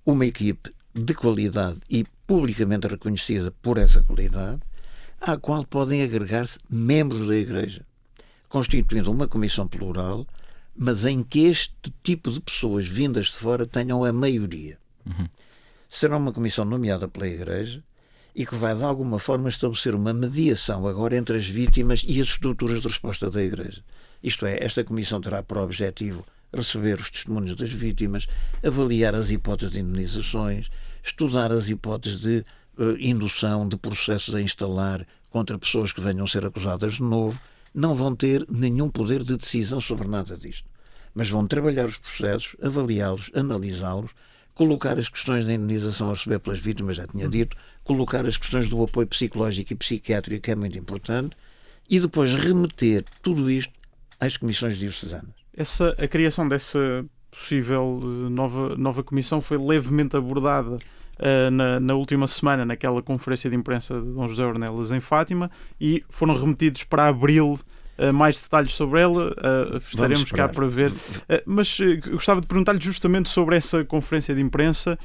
uma equipe de qualidade e publicamente reconhecida por essa qualidade, à qual podem agregar-se membros da Igreja, constituindo uma comissão plural, mas em que este tipo de pessoas vindas de fora tenham a maioria. Será uma comissão nomeada pela Igreja e que vai de alguma forma estabelecer uma mediação agora entre as vítimas e as estruturas de resposta da Igreja. Isto é, esta comissão terá por objetivo receber os testemunhos das vítimas, avaliar as hipóteses de indemnizações, estudar as hipóteses de indução de processos a instalar contra pessoas que venham a ser acusadas de novo. Não vão ter nenhum poder de decisão sobre nada disto, mas vão trabalhar os processos, avaliá-los, analisá-los, colocar as questões da indemnização a receber pelas vítimas, já tinha dito, colocar as questões do apoio psicológico e psiquiátrico, que é muito importante, e depois remeter tudo isto às comissões diocesanas. A criação dessa possível nova comissão foi levemente abordada na última semana, naquela conferência de imprensa de Dom José Ornelas em Fátima, e foram remetidos para abril mais detalhes sobre ela. Estaremos cá para ver. Mas eu gostava de perguntar-lhe justamente sobre essa conferência de imprensa,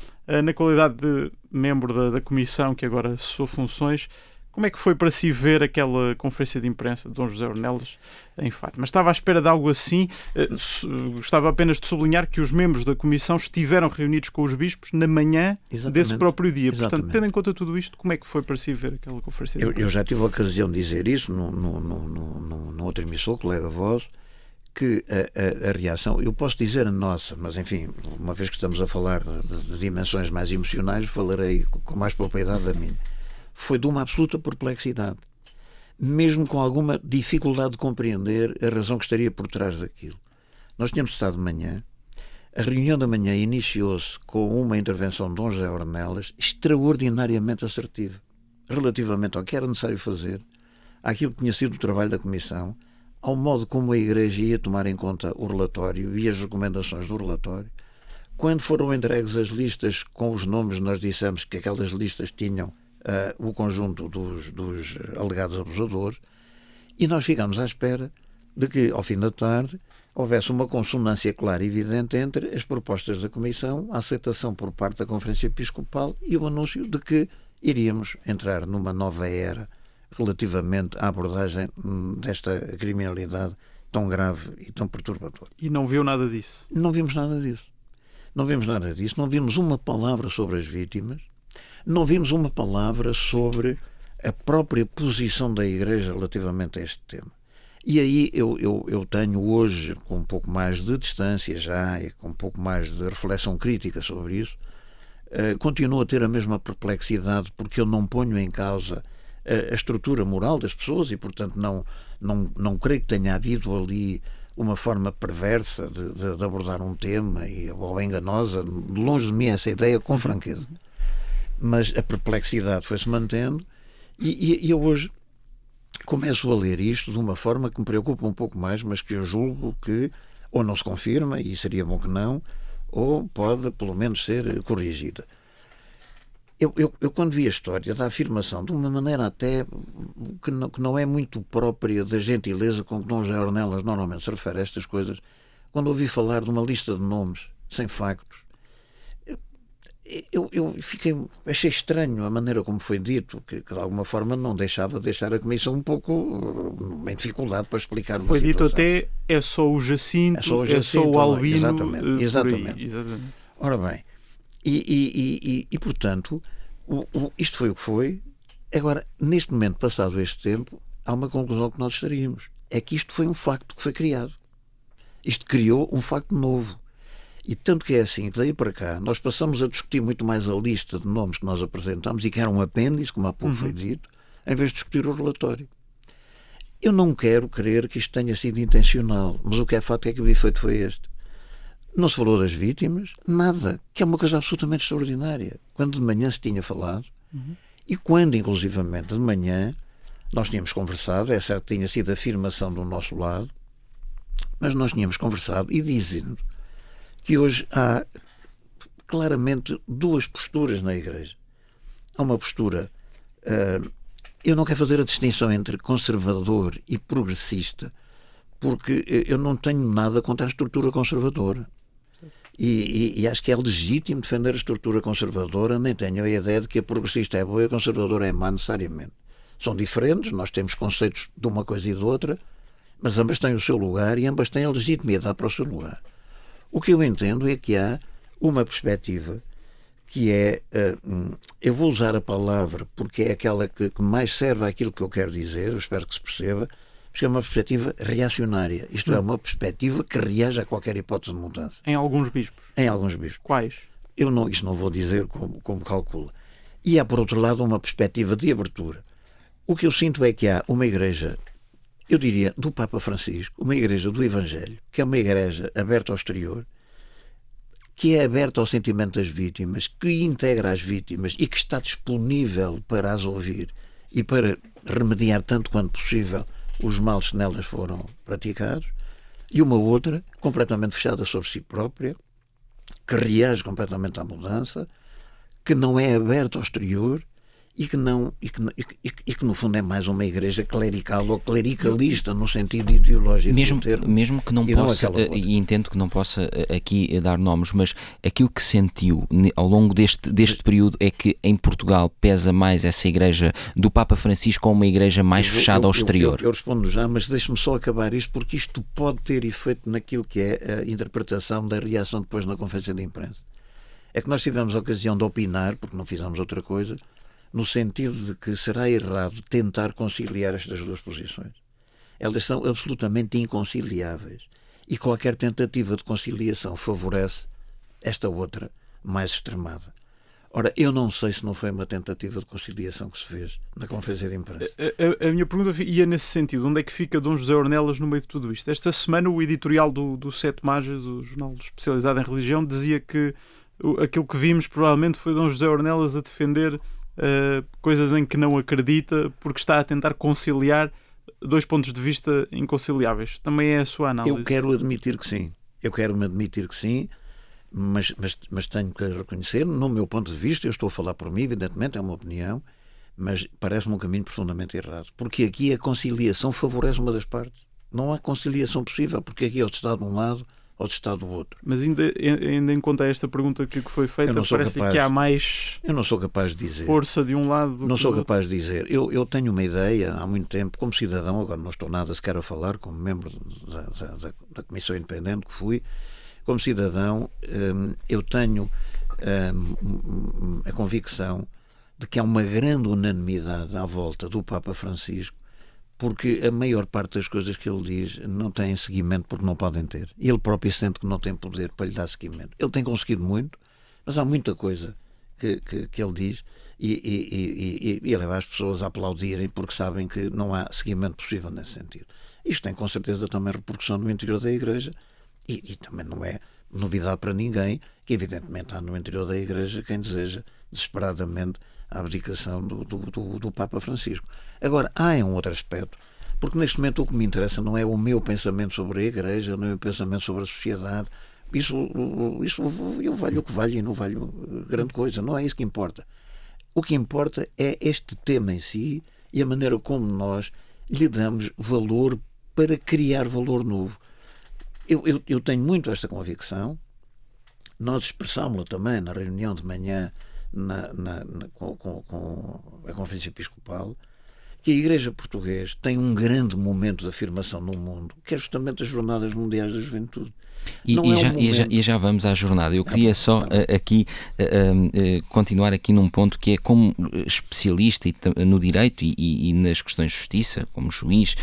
na qualidade de membro da comissão que agora cessou funções. Como é que foi para si ver aquela conferência de imprensa de Dom José Ornelas em Fátima? Estava à espera de algo assim? Gostava apenas de sublinhar que os membros da comissão estiveram reunidos com os bispos na manhã desse próprio dia. Exatamente. Portanto, tendo em conta tudo isto, como é que foi para si ver aquela conferência de imprensa? Eu já tive a ocasião de dizer isso no outro emissor, colega vosso, que a reação, eu posso dizer a nossa, mas enfim, uma vez que estamos a falar de dimensões mais emocionais, falarei com mais propriedade da minha. Foi de uma absoluta perplexidade, mesmo com alguma dificuldade de compreender a razão que estaria por trás daquilo. Nós tínhamos estado de manhã, a reunião da manhã iniciou-se com uma intervenção de Dom José Ornelas extraordinariamente assertiva, relativamente ao que era necessário fazer, àquilo que tinha sido o trabalho da Comissão, ao modo como a Igreja ia tomar em conta o relatório e as recomendações do relatório. Quando foram entregues as listas com os nomes, nós dissemos que aquelas listas tinham o conjunto dos alegados abusadores, e nós ficámos à espera de que, ao fim da tarde, houvesse uma consonância clara e evidente entre as propostas da Comissão, a aceitação por parte da Conferência Episcopal e o anúncio de que iríamos entrar numa nova era relativamente à abordagem desta criminalidade tão grave e tão perturbadora. E não viu nada disso? Não vimos nada disso. Não vimos nada disso. Não vimos uma palavra sobre as vítimas. Não vimos uma palavra sobre a própria posição da Igreja relativamente a este tema. E aí eu tenho hoje, com um pouco mais de distância já e com um pouco mais de reflexão crítica sobre isso, continuo a ter a mesma perplexidade, porque eu não ponho em causa a estrutura moral das pessoas e, portanto, não creio que tenha havido ali uma forma perversa de abordar um tema ou enganosa. De longe de mim essa ideia, com franqueza. Mas a perplexidade foi-se mantendo e eu hoje começo a ler isto de uma forma que me preocupa um pouco mais, mas que eu julgo que ou não se confirma, e seria bom que não, ou pode pelo menos ser corrigida. Eu quando vi a história da afirmação, de uma maneira até que não é muito própria da gentileza com que Dom José Ornelas normalmente se refere a estas coisas, quando ouvi falar de uma lista de nomes sem factos, achei estranho a maneira como foi dito, que de alguma forma não deixava deixar a Comissão um pouco em dificuldade para explicar uma Foi situação. dito até, é só o Jacinto, é só o Albino. Exatamente. Ora bem, e portanto, isto foi o que foi. Agora, neste momento, passado este tempo, há uma conclusão que nós estaríamos. É que isto foi um facto que foi criado. Isto criou um facto novo. E tanto que é assim, que daí para cá, nós passamos a discutir muito mais a lista de nomes que nós apresentamos e que era um apêndice, como há pouco foi dito, em vez de discutir o relatório. Eu não quero crer que isto tenha sido intencional, mas o que é fato é que o efeito foi este. Não se falou das vítimas, nada, que é uma coisa absolutamente extraordinária. Quando de manhã se tinha falado, e quando, inclusivamente, de manhã, nós tínhamos conversado, é certo que tinha sido a afirmação do nosso lado, mas nós tínhamos conversado e dizendo que hoje há claramente duas posturas na Igreja. Há uma postura, eu não quero fazer a distinção entre conservador e progressista, porque eu não tenho nada contra a estrutura conservadora. E acho que é legítimo defender a estrutura conservadora, nem tenho a ideia de que a progressista é boa e a conservadora é má necessariamente. São diferentes, nós temos conceitos de uma coisa e de outra, mas ambas têm o seu lugar e ambas têm a legitimidade para o seu lugar. O que eu entendo é que há uma perspectiva que é, eu vou usar a palavra porque é aquela que mais serve àquilo que eu quero dizer, eu espero que se perceba, porque é uma perspectiva reacionária. Isto é uma perspectiva que reage a qualquer hipótese de mudança. Em alguns bispos? Em alguns bispos. Quais? Isto não vou dizer como calcula. E há, por outro lado, uma perspectiva de abertura. O que eu sinto é que há uma igreja, eu diria, do Papa Francisco, uma igreja do Evangelho, que é uma igreja aberta ao exterior, que é aberta ao sentimento das vítimas, que integra as vítimas e que está disponível para as ouvir e para remediar tanto quanto possível os males que nelas foram praticados, e uma outra completamente fechada sobre si própria, que reage completamente à mudança, que não é aberta ao exterior e que no fundo é mais uma igreja clerical ou clericalista no sentido ideológico do termo. Mesmo que não possa, e entendo que não possa aqui dar nomes, mas aquilo que sentiu ao longo deste período é que em Portugal pesa mais essa igreja do Papa Francisco ou uma igreja mais fechada ao exterior? Eu respondo já, mas deixe-me só acabar isto, porque isto pode ter efeito naquilo que é a interpretação da reação depois na conferência de imprensa. É que nós tivemos a ocasião de opinar, porque não fizemos outra coisa, no sentido de que será errado tentar conciliar estas duas posições. Elas são absolutamente inconciliáveis e qualquer tentativa de conciliação favorece esta outra mais extremada. Ora, eu não sei se não foi uma tentativa de conciliação que se fez na conferência de imprensa. A minha pergunta ia nesse sentido. Onde é que fica Dom José Ornelas no meio de tudo isto? Esta semana o editorial do Sete Magens, o jornal especializado em religião, dizia que aquilo que vimos provavelmente foi Dom José Ornelas a defender coisas em que não acredita, porque está a tentar conciliar dois pontos de vista inconciliáveis. Também é a sua análise? Eu quero admitir que sim. Mas tenho que reconhecer, no meu ponto de vista, eu estou a falar por mim, evidentemente, é uma opinião, mas parece-me um caminho profundamente errado. Porque aqui a conciliação favorece uma das partes. Não há conciliação possível, porque aqui é o Estado de um lado ou de Estado do outro. Mas ainda em conta a esta pergunta que foi feita, parece que há mais eu não sou capaz de dizer. Força de um lado. Não sou capaz de dizer. Eu tenho uma ideia há muito tempo, como cidadão, agora não estou nada sequer a falar, como membro da Comissão Independente que fui, como cidadão, eu tenho a convicção de que há uma grande unanimidade à volta do Papa Francisco, porque a maior parte das coisas que ele diz não tem seguimento porque não podem ter. E ele próprio sente que não tem poder para lhe dar seguimento. Ele tem conseguido muito, mas há muita coisa que ele diz e leva as pessoas a aplaudirem porque sabem que não há seguimento possível nesse sentido. Isto tem com certeza também repercussão no interior da Igreja e também não é novidade para ninguém que evidentemente há no interior da Igreja quem deseja desesperadamente a abdicação do Papa Francisco. Agora, há um outro aspecto, porque neste momento o que me interessa não é o meu pensamento sobre a Igreja, não é o meu pensamento sobre a sociedade. Isso eu valho o que valho e não valho grande coisa, não é isso que importa. O que importa é este tema em si e a maneira como nós lhe damos valor para criar valor novo. Eu tenho muito esta convicção, nós expressámos-la também na reunião de manhã com a Conferência Episcopal, que a Igreja Portuguesa tem um grande momento de afirmação no mundo, que é justamente as Jornadas Mundiais da Juventude. E já vamos à jornada. Eu queria só aqui continuar aqui num ponto que é, como especialista no direito e nas questões de justiça, como juiz,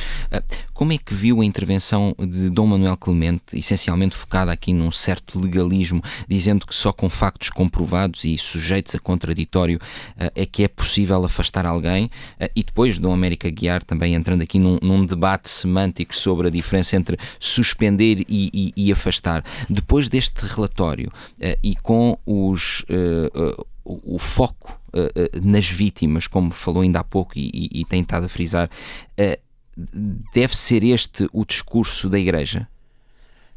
como é que viu a intervenção de Dom Manuel Clemente, essencialmente focada aqui num certo legalismo, dizendo que só com factos comprovados e sujeitos a contraditório é que é possível afastar alguém, e depois Dom Américo Aguiar também entrando aqui num debate semântico sobre a diferença entre suspender e afastar. Depois deste relatório e com o foco nas vítimas, como falou ainda há pouco e tem estado a frisar, deve ser este o discurso da Igreja?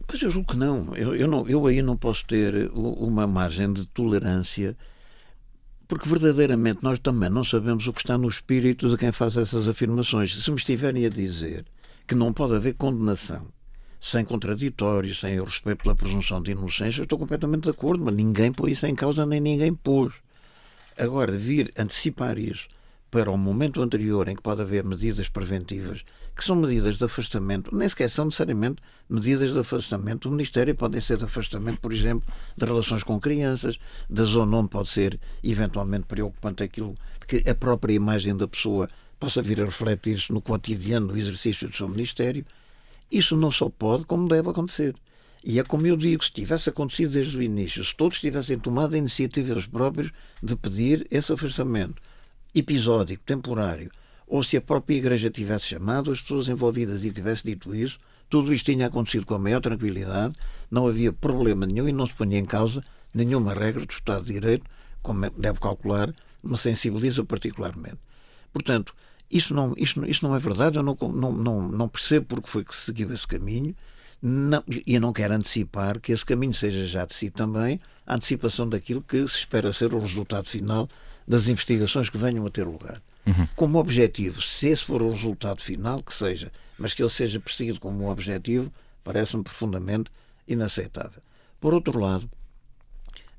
Pois eu julgo que não. Eu aí não posso ter uma margem de tolerância, porque verdadeiramente nós também não sabemos o que está no espírito de quem faz essas afirmações. Se me estiverem a dizer que não pode haver condenação sem contraditório, sem o respeito pela presunção de inocência, eu estou completamente de acordo, mas ninguém pôs isso em causa, nem ninguém pôs. Agora, vir antecipar isso para o momento anterior em que pode haver medidas preventivas, que são medidas de afastamento, nem sequer são necessariamente medidas de afastamento do Ministério, podem ser de afastamento, por exemplo, de relações com crianças, da zona onde pode ser eventualmente preocupante aquilo de que a própria imagem da pessoa possa vir a refletir-se no cotidiano, no exercício do seu Ministério. Isso não só pode, como deve acontecer. E é como eu digo, se tivesse acontecido desde o início, se todos tivessem tomado a iniciativa eles próprios de pedir esse afastamento episódico, temporário, ou se a própria Igreja tivesse chamado as pessoas envolvidas e tivesse dito isso, tudo isto tinha acontecido com a maior tranquilidade, não havia problema nenhum e não se punha em causa nenhuma regra do Estado de Direito, como deve calcular, me sensibiliza particularmente. Portanto, Isso não é verdade, eu não percebo porque foi que se seguiu esse caminho, e eu não quero antecipar que esse caminho seja já de si também a antecipação daquilo que se espera ser o resultado final das investigações que venham a ter lugar. Como objetivo, se esse for o resultado final, que seja, mas que ele seja perseguido como um objetivo, parece-me profundamente inaceitável. Por outro lado,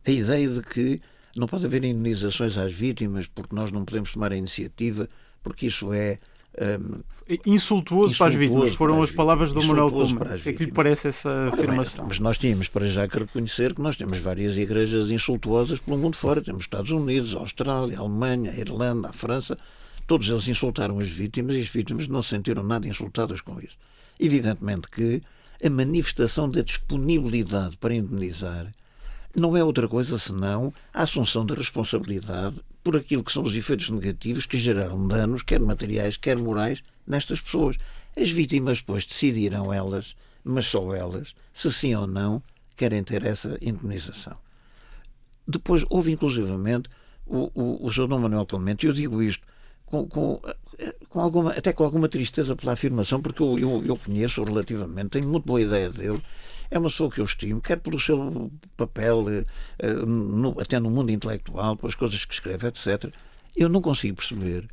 a ideia de que não pode haver indenizações às vítimas porque nós não podemos tomar a iniciativa, porque isso é insultuoso para as vítimas. Foram as palavras do Manuel Clemente. O que é que lhe parece essa afirmação? Mas nós tínhamos para já que reconhecer que nós temos várias igrejas insultuosas pelo mundo fora. Temos os Estados Unidos, a Austrália, a Alemanha, a Irlanda, a França. Todos eles insultaram as vítimas e as vítimas não se sentiram nada insultadas com isso. Evidentemente que a manifestação da disponibilidade para indenizar não é outra coisa senão a assunção de responsabilidade por aquilo que são os efeitos negativos que geraram danos, quer materiais, quer morais, nestas pessoas. As vítimas depois decidirão elas, mas só elas, se sim ou não querem ter essa indenização. Depois houve inclusivamente o Sr. Dom Manuel Clemente, e eu digo isto até com alguma tristeza pela afirmação, porque eu conheço relativamente, tenho muito boa ideia dele. É uma pessoa que eu estimo, quer pelo seu papel, até no mundo intelectual, pelas coisas que escreve, etc. Eu não consigo perceber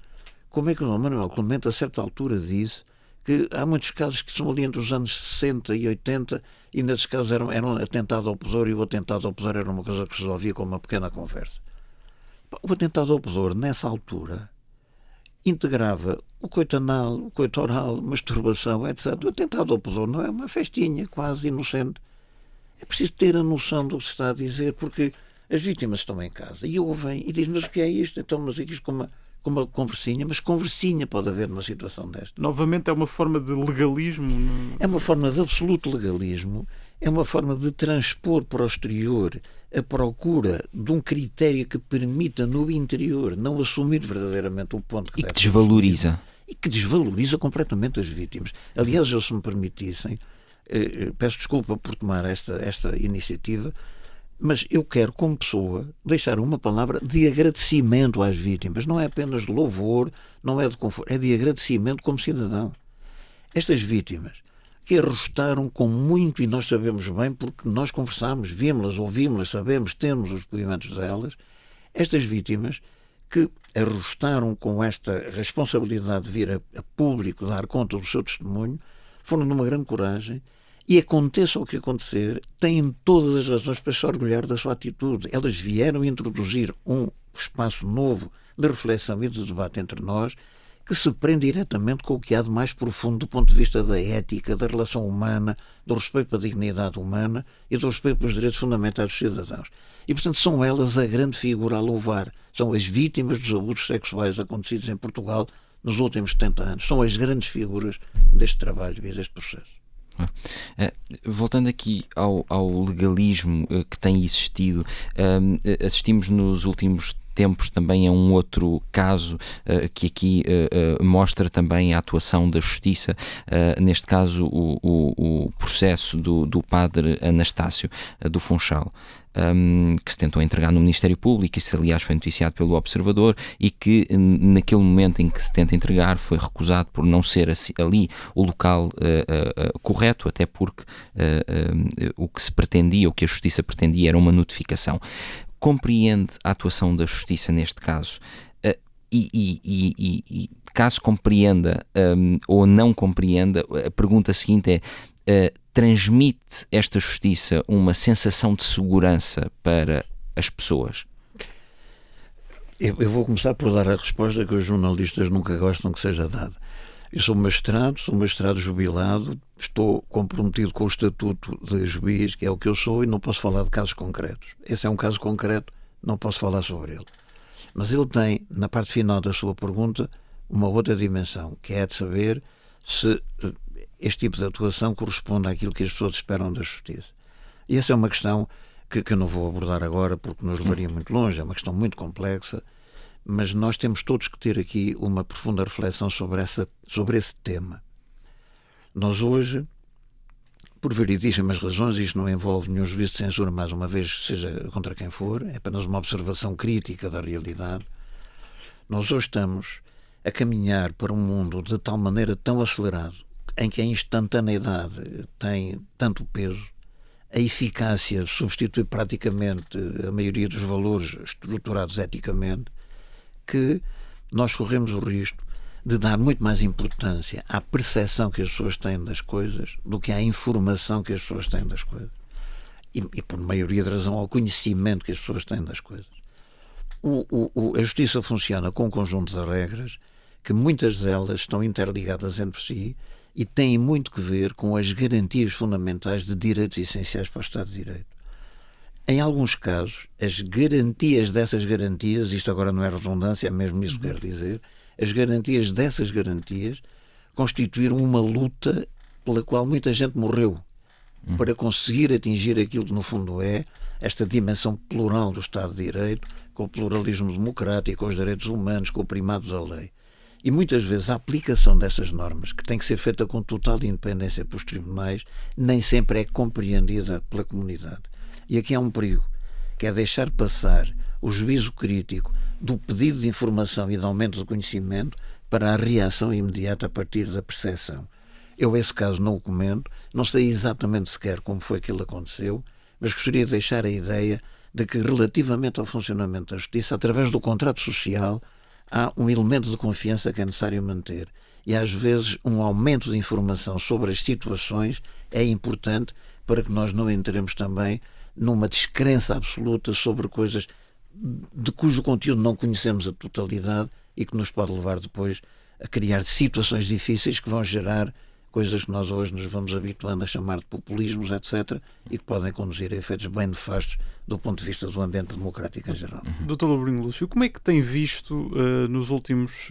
como é que o Dom Manuel Clemente, a certa altura, disse que há muitos casos que são ali entre os anos 60 e 80 e nesses casos era um atentado ao pudor, e o atentado ao pudor era uma coisa que se resolvia com uma pequena conversa. O atentado ao pudor, nessa altura, integrava o coito anal, o coito oral, masturbação, etc. O atentado ao pudor não é uma festinha quase inocente. É preciso ter a noção do que se está a dizer, porque as vítimas estão em casa e ouvem e dizem, mas o que é isto? Então, mas é isto com uma conversinha, mas conversinha pode haver numa situação desta. Novamente é uma forma de legalismo? É uma forma de absoluto legalismo, é uma forma de transpor para o exterior a procura de um critério que permita no interior não assumir verdadeiramente o ponto que deve ser. E que desvaloriza. E que desvaloriza completamente as vítimas. Aliás, se me permitissem, peço desculpa por tomar esta iniciativa, mas eu quero, como pessoa, deixar uma palavra de agradecimento às vítimas. Não é apenas de louvor, não é de conforto, é de agradecimento como cidadão. Estas vítimas que arrostaram com muito, e nós sabemos bem, porque nós conversamos, vimos-las, ouvimos-las, sabemos, temos os depoimentos delas, estas vítimas que arrostaram com esta responsabilidade de vir a público dar conta do seu testemunho, foram numa grande coragem, e aconteça o que acontecer, têm todas as razões para se orgulhar da sua atitude. Elas vieram introduzir um espaço novo de reflexão e de debate entre nós, que se prende diretamente com o que há de mais profundo do ponto de vista da ética, da relação humana, do respeito pela dignidade humana e do respeito pelos direitos fundamentais dos cidadãos. E, portanto, são elas a grande figura a louvar. São as vítimas dos abusos sexuais acontecidos em Portugal nos últimos 70 anos. São as grandes figuras deste trabalho e deste processo. Voltando aqui ao legalismo que tem existido, assistimos nos últimos tempos também a um outro caso que aqui mostra também a atuação da Justiça, neste caso o processo do padre Anastácio do Funchal, que se tentou entregar no Ministério Público. Isso, aliás, foi noticiado pelo Observador, e que naquele momento em que se tenta entregar foi recusado por não ser ali o local correto, até porque o que se pretendia, o que a Justiça pretendia, era uma notificação. Compreende a atuação da Justiça neste caso? E caso compreenda ou não compreenda, a pergunta seguinte é: transmite esta Justiça uma sensação de segurança para as pessoas? Eu vou começar por dar a resposta que os jornalistas nunca gostam que seja dada. Eu sou magistrado jubilado, estou comprometido com o estatuto de juiz, que é o que eu sou, e não posso falar de casos concretos. Esse é um caso concreto, não posso falar sobre ele. Mas ele tem, na parte final da sua pergunta, uma outra dimensão, que é de saber se este tipo de atuação corresponde àquilo que as pessoas esperam da Justiça. E essa é uma questão que eu não vou abordar agora, porque nos levaria muito longe, é uma questão muito complexa, mas nós temos todos que ter aqui uma profunda reflexão sobre esse tema. Nós hoje, por variedíssimas razões, isto não envolve nenhum juízo de censura, mais uma vez, seja contra quem for, é apenas uma observação crítica da realidade. Nós hoje estamos a caminhar para um mundo de tal maneira tão acelerado, em que a instantaneidade tem tanto peso, a eficácia substitui praticamente a maioria dos valores estruturados eticamente, que nós corremos o risco de dar muito mais importância à percepção que as pessoas têm das coisas do que à informação que as pessoas têm das coisas. E por maioria de razão, ao conhecimento que as pessoas têm das coisas. A Justiça funciona com um conjunto de regras que muitas delas estão interligadas entre si e têm muito que ver com as garantias fundamentais de direitos essenciais para o Estado de Direito. Em alguns casos, as garantias dessas garantias, isto agora não é redundância, é mesmo isso que quero dizer, as garantias dessas garantias constituíram uma luta pela qual muita gente morreu para conseguir atingir aquilo que no fundo é esta dimensão plural do Estado de Direito, com o pluralismo democrático, com os direitos humanos, com o primado da lei. E muitas vezes a aplicação dessas normas, que tem que ser feita com total independência pelos tribunais, nem sempre é compreendida pela comunidade. E aqui há um perigo, que é deixar passar o juízo crítico do pedido de informação e de aumento do conhecimento para a reação imediata a partir da percepção. Eu esse caso não o comento, não sei exatamente sequer como foi que ele aconteceu, mas gostaria de deixar a ideia de que, relativamente ao funcionamento da Justiça, através do contrato social, há um elemento de confiança que é necessário manter. E às vezes um aumento de informação sobre as situações é importante para que nós não entremos também numa descrença absoluta sobre coisas de cujo conteúdo não conhecemos a totalidade e que nos pode levar depois a criar situações difíceis que vão gerar coisas que nós hoje nos vamos habituando a chamar de populismos, etc., e que podem conduzir a efeitos bem nefastos do ponto de vista do ambiente democrático em geral. Dr. Lobrinho Lúcio, como é que tem visto nos últimos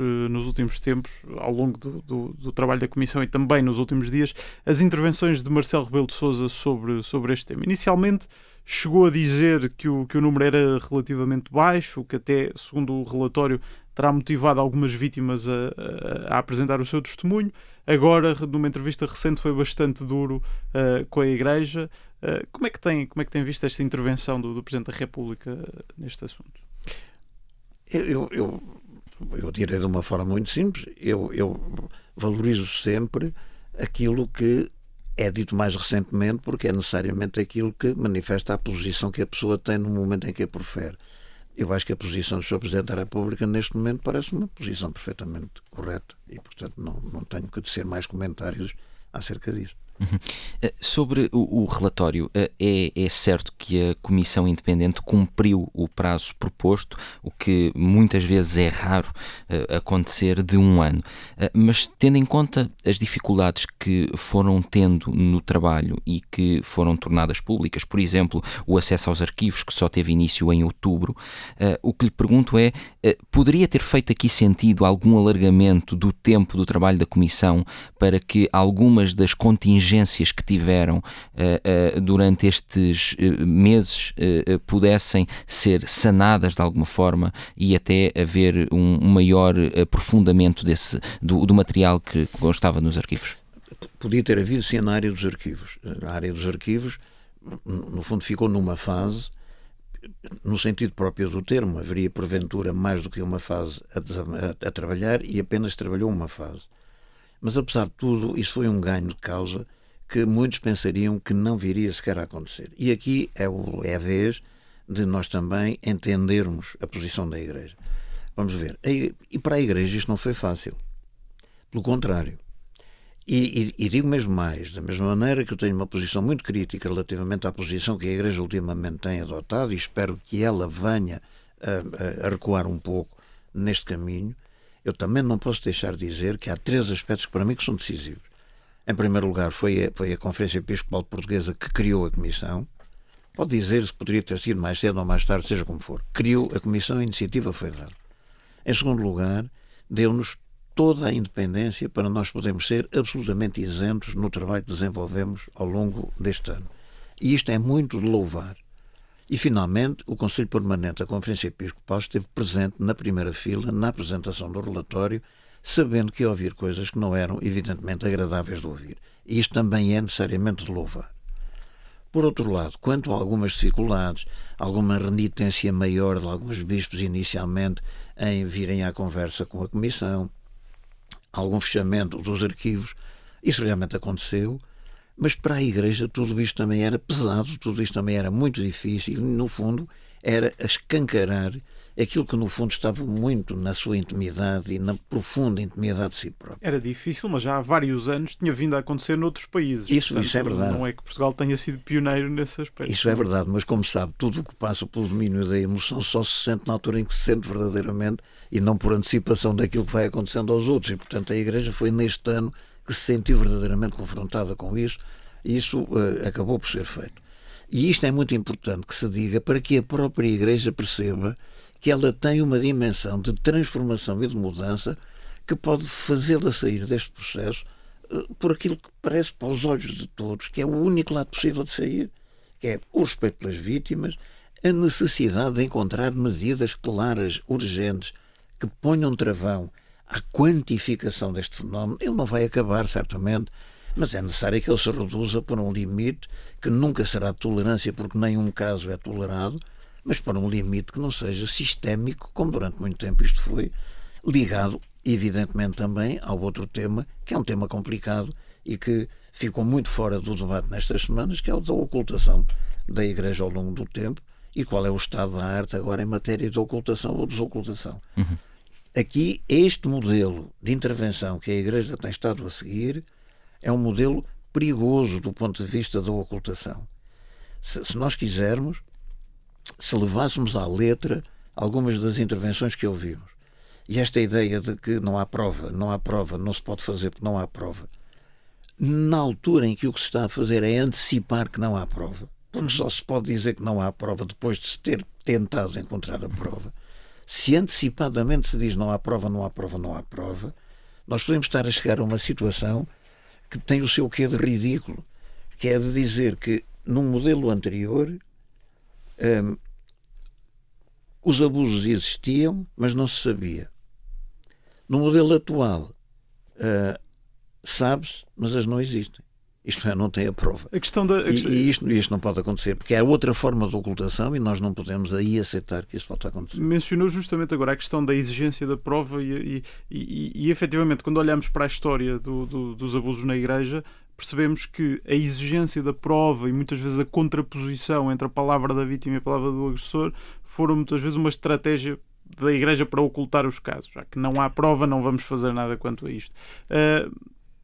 tempos, ao longo do trabalho da Comissão e também nos últimos dias, as intervenções de Marcelo Rebelo de Sousa sobre este tema? Inicialmente chegou a dizer que o número era relativamente baixo, o que até, segundo o relatório, terá motivado algumas vítimas a apresentar o seu testemunho. Agora, numa entrevista recente, foi bastante duro com a Igreja. Como é que tem visto esta intervenção do Presidente da República neste assunto? Eu direi de uma forma muito simples. Eu valorizo sempre aquilo que é dito mais recentemente, porque é necessariamente aquilo que manifesta a posição que a pessoa tem no momento em que a profere. Eu acho que a posição do Sr. Presidente da República neste momento parece uma posição perfeitamente correta e, portanto, não tenho que dizer mais comentários acerca disso. Sobre o relatório, é certo que a Comissão Independente cumpriu o prazo proposto, o que muitas vezes é raro acontecer, de 1 ano. Mas tendo em conta as dificuldades que foram tendo no trabalho e que foram tornadas públicas, por exemplo, o acesso aos arquivos, que só teve início em outubro, o que lhe pergunto é, poderia ter feito aqui sentido algum alargamento do tempo do trabalho da Comissão para que algumas das contingências que tiveram durante estes meses pudessem ser sanadas de alguma forma e até haver um maior aprofundamento do material que constava nos arquivos? Podia ter havido sim na área dos arquivos. A área dos arquivos, no fundo, ficou numa fase, no sentido próprio do termo, haveria porventura mais do que uma fase a trabalhar e apenas trabalhou uma fase. Mas, apesar de tudo, isso foi um ganho de causa que muitos pensariam que não viria sequer a acontecer. E aqui é a vez de nós também entendermos a posição da Igreja. Vamos ver. E para a Igreja isto não foi fácil. Pelo contrário. E digo mesmo mais, da mesma maneira que eu tenho uma posição muito crítica relativamente à posição que a Igreja ultimamente tem adotado, e espero que ela venha a recuar um pouco neste caminho, eu também não posso deixar de dizer que há 3 aspectos que para mim que são decisivos. Em primeiro lugar, foi a Conferência Episcopal Portuguesa que criou a Comissão. Pode dizer-se que poderia ter sido mais cedo ou mais tarde, seja como for. Criou a Comissão, a iniciativa foi dada. Em segundo lugar, deu-nos toda a independência para nós podermos ser absolutamente isentos no trabalho que desenvolvemos ao longo deste ano. E isto é muito de louvar. E, finalmente, o Conselho Permanente da Conferência Episcopal esteve presente na primeira fila, na apresentação do relatório, sabendo que ia ouvir coisas que não eram, evidentemente, agradáveis de ouvir. E isto também é necessariamente de louvar. Por outro lado, quanto a algumas dificuldades, alguma renitência maior de alguns bispos inicialmente em virem à conversa com a Comissão, algum fechamento dos arquivos, isso realmente aconteceu, mas para a Igreja tudo isto também era pesado, tudo isto também era muito difícil e, no fundo, era a escancarar aquilo que, no fundo, estava muito na sua intimidade e na profunda intimidade de si próprio. Era difícil, mas já há vários anos tinha vindo a acontecer noutros países. Isso é verdade. Não é que Portugal tenha sido pioneiro nesse aspecto. Isso é verdade, mas como sabe, tudo o que passa pelo domínio da emoção só se sente na altura em que se sente verdadeiramente e não por antecipação daquilo que vai acontecendo aos outros. E, portanto, a Igreja foi neste ano que se sentiu verdadeiramente confrontada com isso e isso acabou por ser feito. E isto é muito importante que se diga para que a própria Igreja perceba que ela tem uma dimensão de transformação e de mudança que pode fazê-la sair deste processo por aquilo que parece para os olhos de todos, que é o único lado possível de sair, que é o respeito pelas vítimas, a necessidade de encontrar medidas claras, urgentes, que ponham travão à quantificação deste fenómeno. Ele não vai acabar, certamente, mas é necessário que ele se reduza por um limite que nunca será de tolerância, porque nenhum caso é tolerado, mas para um limite que não seja sistémico, como durante muito tempo isto foi, ligado, evidentemente, também ao outro tema, que é um tema complicado e que ficou muito fora do debate nestas semanas, que é o da ocultação da Igreja ao longo do tempo e qual é o estado da arte agora em matéria de ocultação ou desocultação. aqui este modelo de intervenção que a Igreja tem estado a seguir é um modelo perigoso do ponto de vista da ocultação. Se nós quisermos, se levássemos à letra algumas das intervenções que ouvimos, e esta ideia de que não há prova, não se pode fazer porque não há prova, na altura em que o que se está a fazer é antecipar que não há prova, porque só se pode dizer que não há prova depois de se ter tentado encontrar a prova. Se antecipadamente se diz não há prova, não há prova, não há prova, nós podemos estar a chegar a uma situação que tem o seu quê de ridículo, que é de dizer que num modelo anterior os abusos existiam, mas não se sabia. No modelo atual sabe-se, mas eles não existem. Isto é, não tem a prova. E isto não pode acontecer, porque é outra forma de ocultação e nós não podemos aí aceitar que isso possa acontecer. Mencionou justamente agora a questão da exigência da prova e efetivamente, quando olhamos para a história dos abusos na Igreja, percebemos que a exigência da prova e muitas vezes a contraposição entre a palavra da vítima e a palavra do agressor foram muitas vezes uma estratégia da Igreja para ocultar os casos. Já que não há prova, não vamos fazer nada quanto a isto.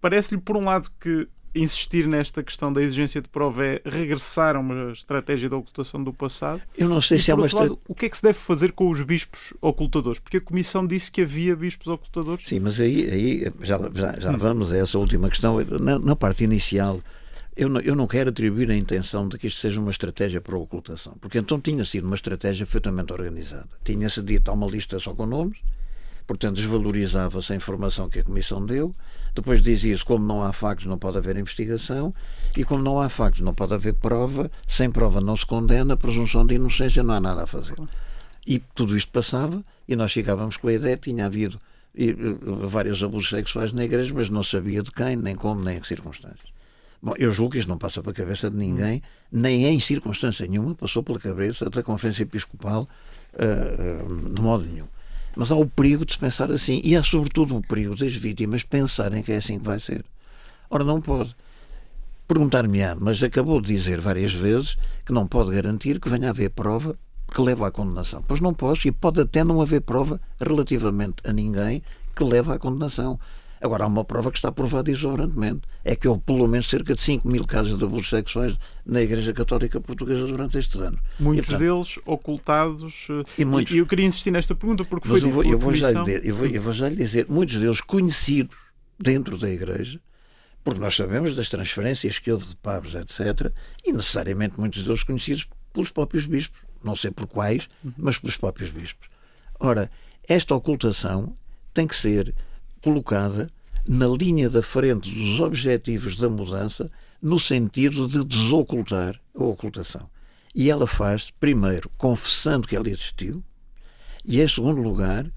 Parece-lhe, por um lado, que insistir nesta questão da exigência de prova é regressar a uma estratégia de ocultação do passado? Eu não sei se é uma estratégia. O que é que se deve fazer com os bispos ocultadores? Porque a Comissão disse que havia bispos ocultadores. Sim, mas aí já vamos a essa última questão. Na parte inicial, eu não quero atribuir a intenção de que isto seja uma estratégia para a ocultação, porque então tinha sido uma estratégia perfeitamente organizada. Tinha-se dito há uma lista só com nomes, portanto desvalorizava-se a informação que a Comissão deu. Depois dizia-se, como não há factos não pode haver investigação, e como não há factos não pode haver prova, sem prova não se condena, presunção de inocência, não há nada a fazer. E tudo isto passava e nós ficávamos com a ideia que tinha havido vários abusos sexuais na Igreja, mas não sabia de quem, nem como, nem em que circunstâncias. Bom, eu julgo que isto não passa pela cabeça de ninguém, nem em circunstância nenhuma passou pela cabeça da Conferência Episcopal de modo nenhum. Mas há o perigo de se pensar assim, e há sobretudo o perigo das vítimas pensarem que é assim que vai ser. Ora, não pode. Perguntar-me-á, mas acabou de dizer várias vezes que não pode garantir que venha a haver prova que leva à condenação. Pois não posso, e pode até não haver prova relativamente a ninguém que leva à condenação. Agora, há uma prova que está provada exuberantemente. É que houve pelo menos cerca de 5.000 casos de abusos sexuais na Igreja Católica Portuguesa durante estes anos. Muitos deles ocultados. E eu queria insistir nesta pergunta porque foi dito eu vou já lhe dizer, muitos deles conhecidos dentro da Igreja, porque nós sabemos das transferências que houve de padres, etc., e necessariamente muitos deles conhecidos pelos próprios bispos. Não sei por quais, mas pelos próprios bispos. Ora, esta ocultação tem que ser colocada na linha da frente dos objetivos da mudança, no sentido de desocultar a ocultação. E ela faz, primeiro, confessando que ela existiu, e, em segundo lugar,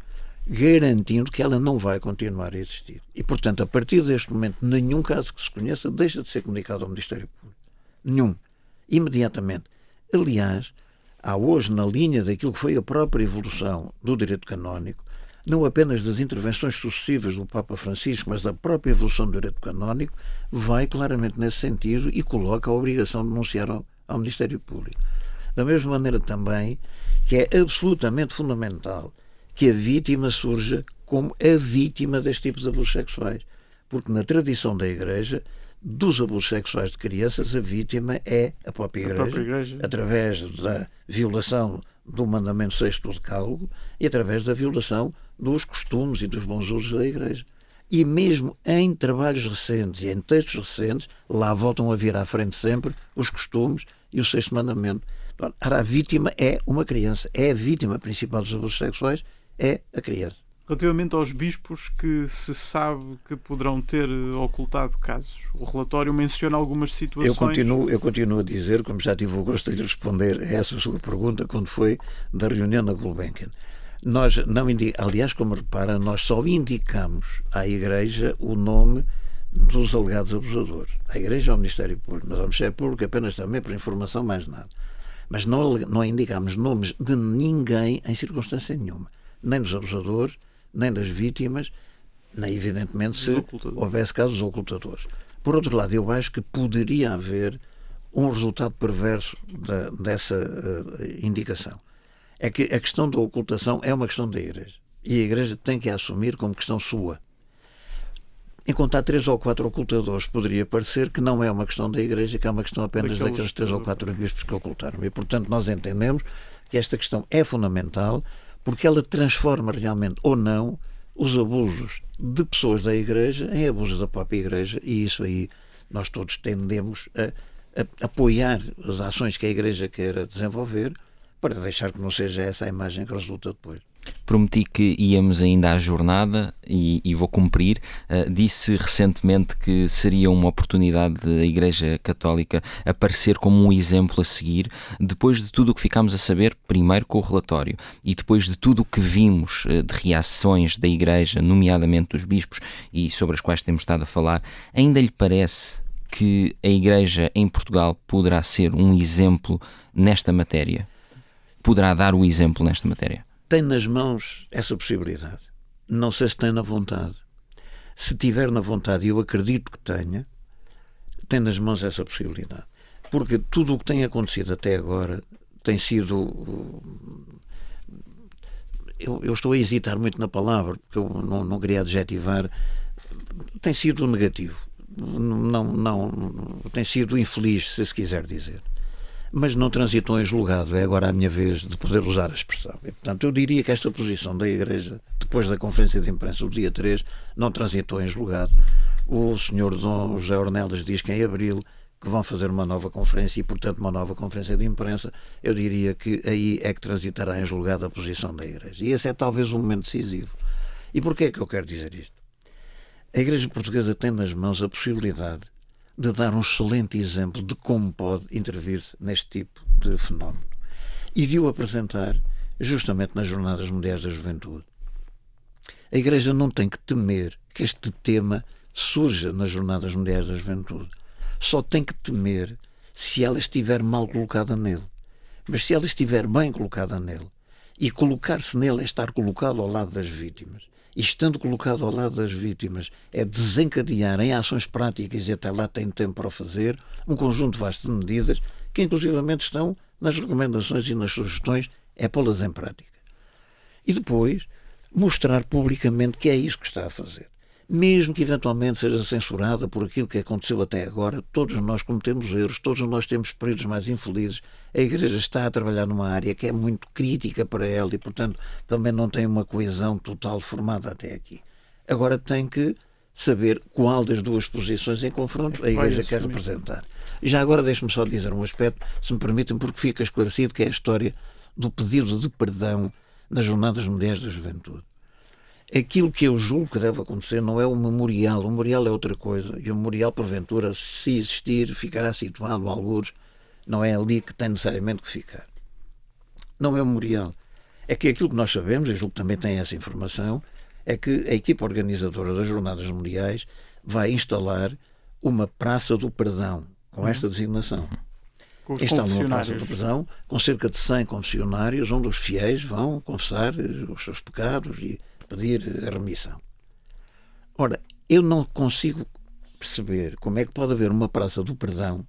garantindo que ela não vai continuar a existir. E, portanto, a partir deste momento, nenhum caso que se conheça deixa de ser comunicado ao Ministério Público. Nenhum. Imediatamente. Aliás, há hoje, na linha daquilo que foi a própria evolução do direito canónico, não apenas das intervenções sucessivas do Papa Francisco, mas da própria evolução do direito canónico, vai claramente nesse sentido e coloca a obrigação de denunciar ao Ministério Público. Da mesma maneira também que é absolutamente fundamental que a vítima surja como a vítima deste tipo de abusos sexuais. Porque na tradição da Igreja, dos abusos sexuais de crianças, a vítima é a própria Igreja. Através da violação do mandamento 6º do Decálogo e através da violação dos costumes e dos bons usos da Igreja. E mesmo em trabalhos recentes e em textos recentes, lá voltam a vir à frente sempre os costumes e o 6º mandamento. Ora, a vítima é uma criança, é a vítima principal dos abusos sexuais, é a criança. Relativamente aos bispos que se sabe que poderão ter ocultado casos, o relatório menciona algumas situações. Eu continuo a dizer, como já tive o gosto de lhe responder a essa sua pergunta quando foi da reunião na Gulbenkian. Nós não aliás, como repara, nós só indicamos à Igreja o nome dos alegados abusadores. A Igreja é o Ministério Público, mas ao Ministério Público apenas também por informação, mais nada. Mas não indicamos nomes de ninguém em circunstância nenhuma. Nem dos abusadores, nem das vítimas, nem evidentemente se houvesse casos ocultadores. Por outro lado, eu acho que poderia haver um resultado perverso dessa indicação. É que a questão da ocultação é uma questão da Igreja. E a Igreja tem que a assumir como questão sua. Enquanto há 3 ou 4 ocultadores, poderia parecer que não é uma questão da Igreja, que é uma questão apenas daqueles 3 ou 4 bispos que ocultaram. E, portanto, nós entendemos que esta questão é fundamental, porque ela transforma realmente ou não os abusos de pessoas da Igreja em abusos da própria Igreja, e isso aí nós todos tendemos a apoiar as ações que a Igreja queira desenvolver, para deixar que não seja essa a imagem que resulta depois. Prometi que íamos ainda à jornada e vou cumprir. Disse recentemente que seria uma oportunidade da Igreja Católica aparecer como um exemplo a seguir, depois de tudo o que ficámos a saber, primeiro com o relatório, e depois de tudo o que vimos de reações da Igreja, nomeadamente dos bispos, e sobre as quais temos estado a falar. Ainda lhe parece que a Igreja em Portugal poderá ser um exemplo nesta matéria? Poderá dar o exemplo nesta matéria? Tem nas mãos essa possibilidade. Não sei se tem na vontade. Se tiver na vontade, e eu acredito que tenha, tem nas mãos essa possibilidade. Porque tudo o que tem acontecido até agora tem sido... Eu estou a hesitar muito na palavra, porque eu não queria adjetivar. Tem sido negativo. Não, tem sido infeliz, se quiser dizer. Mas não transitou em julgado. É agora a minha vez de poder usar a expressão. E, portanto, eu diria que esta posição da Igreja, depois da conferência de imprensa do dia 3, não transitou em julgado. O senhor Dom José Ornelas diz que em abril que vão fazer uma nova conferência e, portanto, uma nova conferência de imprensa. Eu diria que aí é que transitará em julgado a posição da Igreja. E esse é talvez um momento decisivo. E porquê é que eu quero dizer isto? A Igreja Portuguesa tem nas mãos a possibilidade de dar um excelente exemplo de como pode intervir-se neste tipo de fenómeno. E de o apresentar justamente nas Jornadas Mundiais da Juventude. A Igreja não tem que temer que este tema surja nas Jornadas Mundiais da Juventude. Só tem que temer se ela estiver mal colocada nele. Mas se ela estiver bem colocada nele, e colocar-se nele é estar colocado ao lado das vítimas, e estando colocado ao lado das vítimas é desencadear em ações práticas, e até lá tem tempo para o fazer, um conjunto vasto de medidas que inclusivamente estão nas recomendações e nas sugestões, é pô-las em prática. E depois mostrar publicamente que é isso que está a fazer. Mesmo que eventualmente seja censurada por aquilo que aconteceu até agora, todos nós cometemos erros, todos nós temos períodos mais infelizes. A Igreja está a trabalhar numa área que é muito crítica para ela e, portanto, também não tem uma coesão total formada até aqui. Agora tem que saber qual das duas posições em confronto a Igreja quer representar. Já agora deixe-me só dizer um aspecto, se me permitem, porque fica esclarecido, que é a história do pedido de perdão nas Jornadas Mundiais da Juventude. Aquilo que eu julgo que deve acontecer não é o memorial. O memorial é outra coisa. E o memorial, porventura, se existir, ficará situado, algures. Não é ali que tem necessariamente que ficar. Não é o memorial. É que aquilo que nós sabemos, e julgo que também tem essa informação, é que a equipa organizadora das Jornadas Mundiais vai instalar uma Praça do Perdão, com esta designação. Instala uma Praça do Perdão, com cerca de 100 confessionários, onde os fiéis vão confessar os seus pecados e pedir a remissão. Ora, eu não consigo perceber como é que pode haver uma Praça do Perdão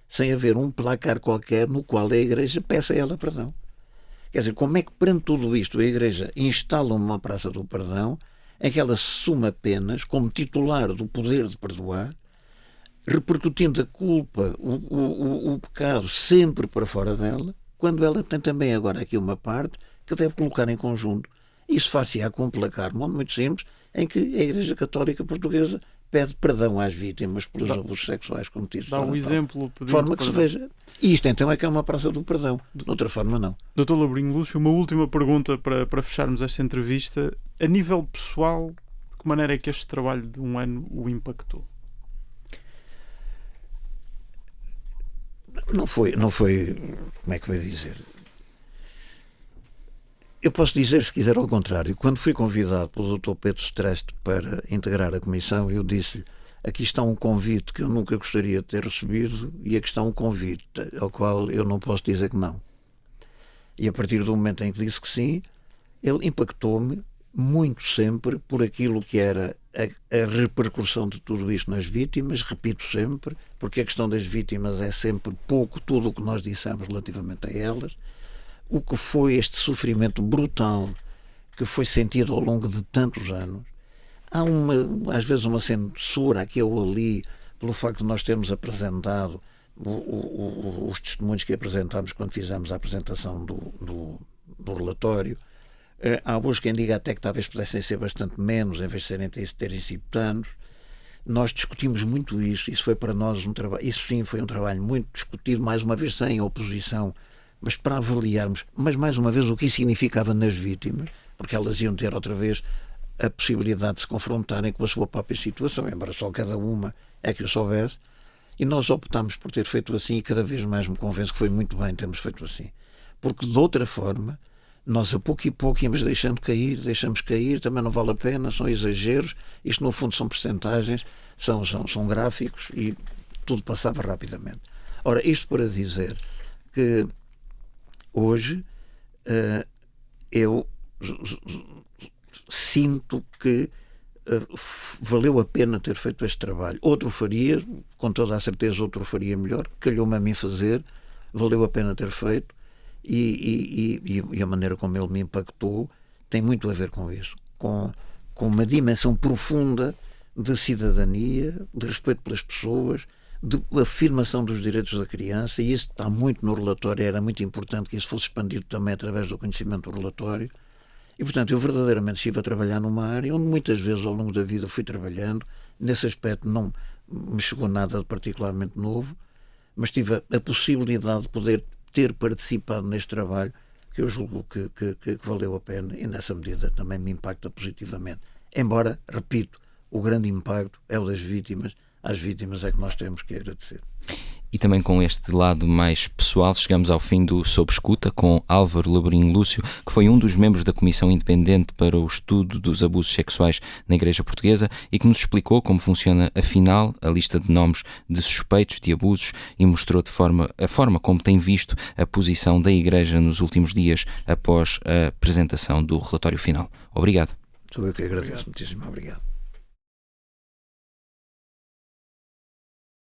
sem haver um placar qualquer no qual a Igreja peça a ela perdão. Quer dizer, como é que perante tudo isto a Igreja instala uma Praça do Perdão em que ela se suma apenas como titular do poder de perdoar, repercutindo a culpa, o pecado sempre para fora dela, quando ela tem também agora aqui uma parte que deve colocar em conjunto. Isso far-se-á com um placar muito simples, em que a Igreja Católica Portuguesa pede perdão às vítimas pelos abusos sexuais cometidos. Dá um exemplo. De forma que se veja. E isto então é que é uma Praça do Perdão. De outra forma, não. Dr. Labrinho Lúcio, uma última pergunta para fecharmos esta entrevista. A nível pessoal, de que maneira é que este trabalho de um ano o impactou? Não foi, como é que eu ia dizer? Eu posso dizer, se quiser, ao contrário. Quando fui convidado pelo Dr. Pedro Streste para integrar a comissão, eu disse-lhe: aqui está um convite que eu nunca gostaria de ter recebido e aqui está um convite ao qual eu não posso dizer que não. E a partir do momento em que disse que sim, ele impactou-me muito sempre por aquilo que era a repercussão de tudo isto nas vítimas, repito sempre, porque a questão das vítimas é sempre pouco tudo o que nós dissemos relativamente a elas. O que foi este sofrimento brutal que foi sentido ao longo de tantos anos. Há às vezes uma censura aqui ou ali pelo facto de nós termos apresentado os testemunhos que apresentámos quando fizemos a apresentação do relatório. Há hoje quem diga até que talvez pudessem ser bastante menos, em vez de terem sido tantos. Nós discutimos muito isso foi para nós um trabalho, isso sim foi um trabalho muito discutido, mais uma vez sem oposição, mas para avaliarmos, mas mais uma vez o que isso significava nas vítimas, porque elas iam ter outra vez a possibilidade de se confrontarem com a sua própria situação, embora só cada uma é que o soubesse, e nós optámos por ter feito assim, e cada vez mais me convenço que foi muito bem termos feito assim, porque de outra forma nós a pouco e pouco íamos deixamos cair, também não vale a pena, são exageros, isto no fundo são percentagens, são gráficos e tudo passava rapidamente. Ora, isto para dizer que hoje eu sinto que valeu a pena ter feito este trabalho. Outro faria, com toda a certeza outro faria melhor, calhou-me a mim fazer, valeu a pena ter feito. E a maneira como ele me impactou tem muito a ver com isso, com uma dimensão profunda de cidadania, de respeito pelas pessoas, de afirmação dos direitos da criança, e isso está muito no relatório, era muito importante que isso fosse expandido também através do conhecimento do relatório. E, portanto, eu verdadeiramente estive a trabalhar numa área onde muitas vezes ao longo da vida fui trabalhando. Nesse aspecto não me chegou nada de particularmente novo, mas tive a possibilidade de poder ter participado neste trabalho que eu julgo que valeu a pena, e nessa medida também me impacta positivamente. Embora, repito, o grande impacto é o das vítimas. Às vítimas é que nós temos que agradecer. E também com este lado mais pessoal chegamos ao fim do Sob Escuta com Álvaro Labrinho Lúcio, que foi um dos membros da Comissão Independente para o Estudo dos Abusos Sexuais na Igreja Portuguesa e que nos explicou como funciona afinal a lista de nomes de suspeitos de abusos e mostrou a forma como tem visto a posição da Igreja nos últimos dias após a apresentação do relatório final. Obrigado. Sou eu que agradeço. Muitíssimo obrigado.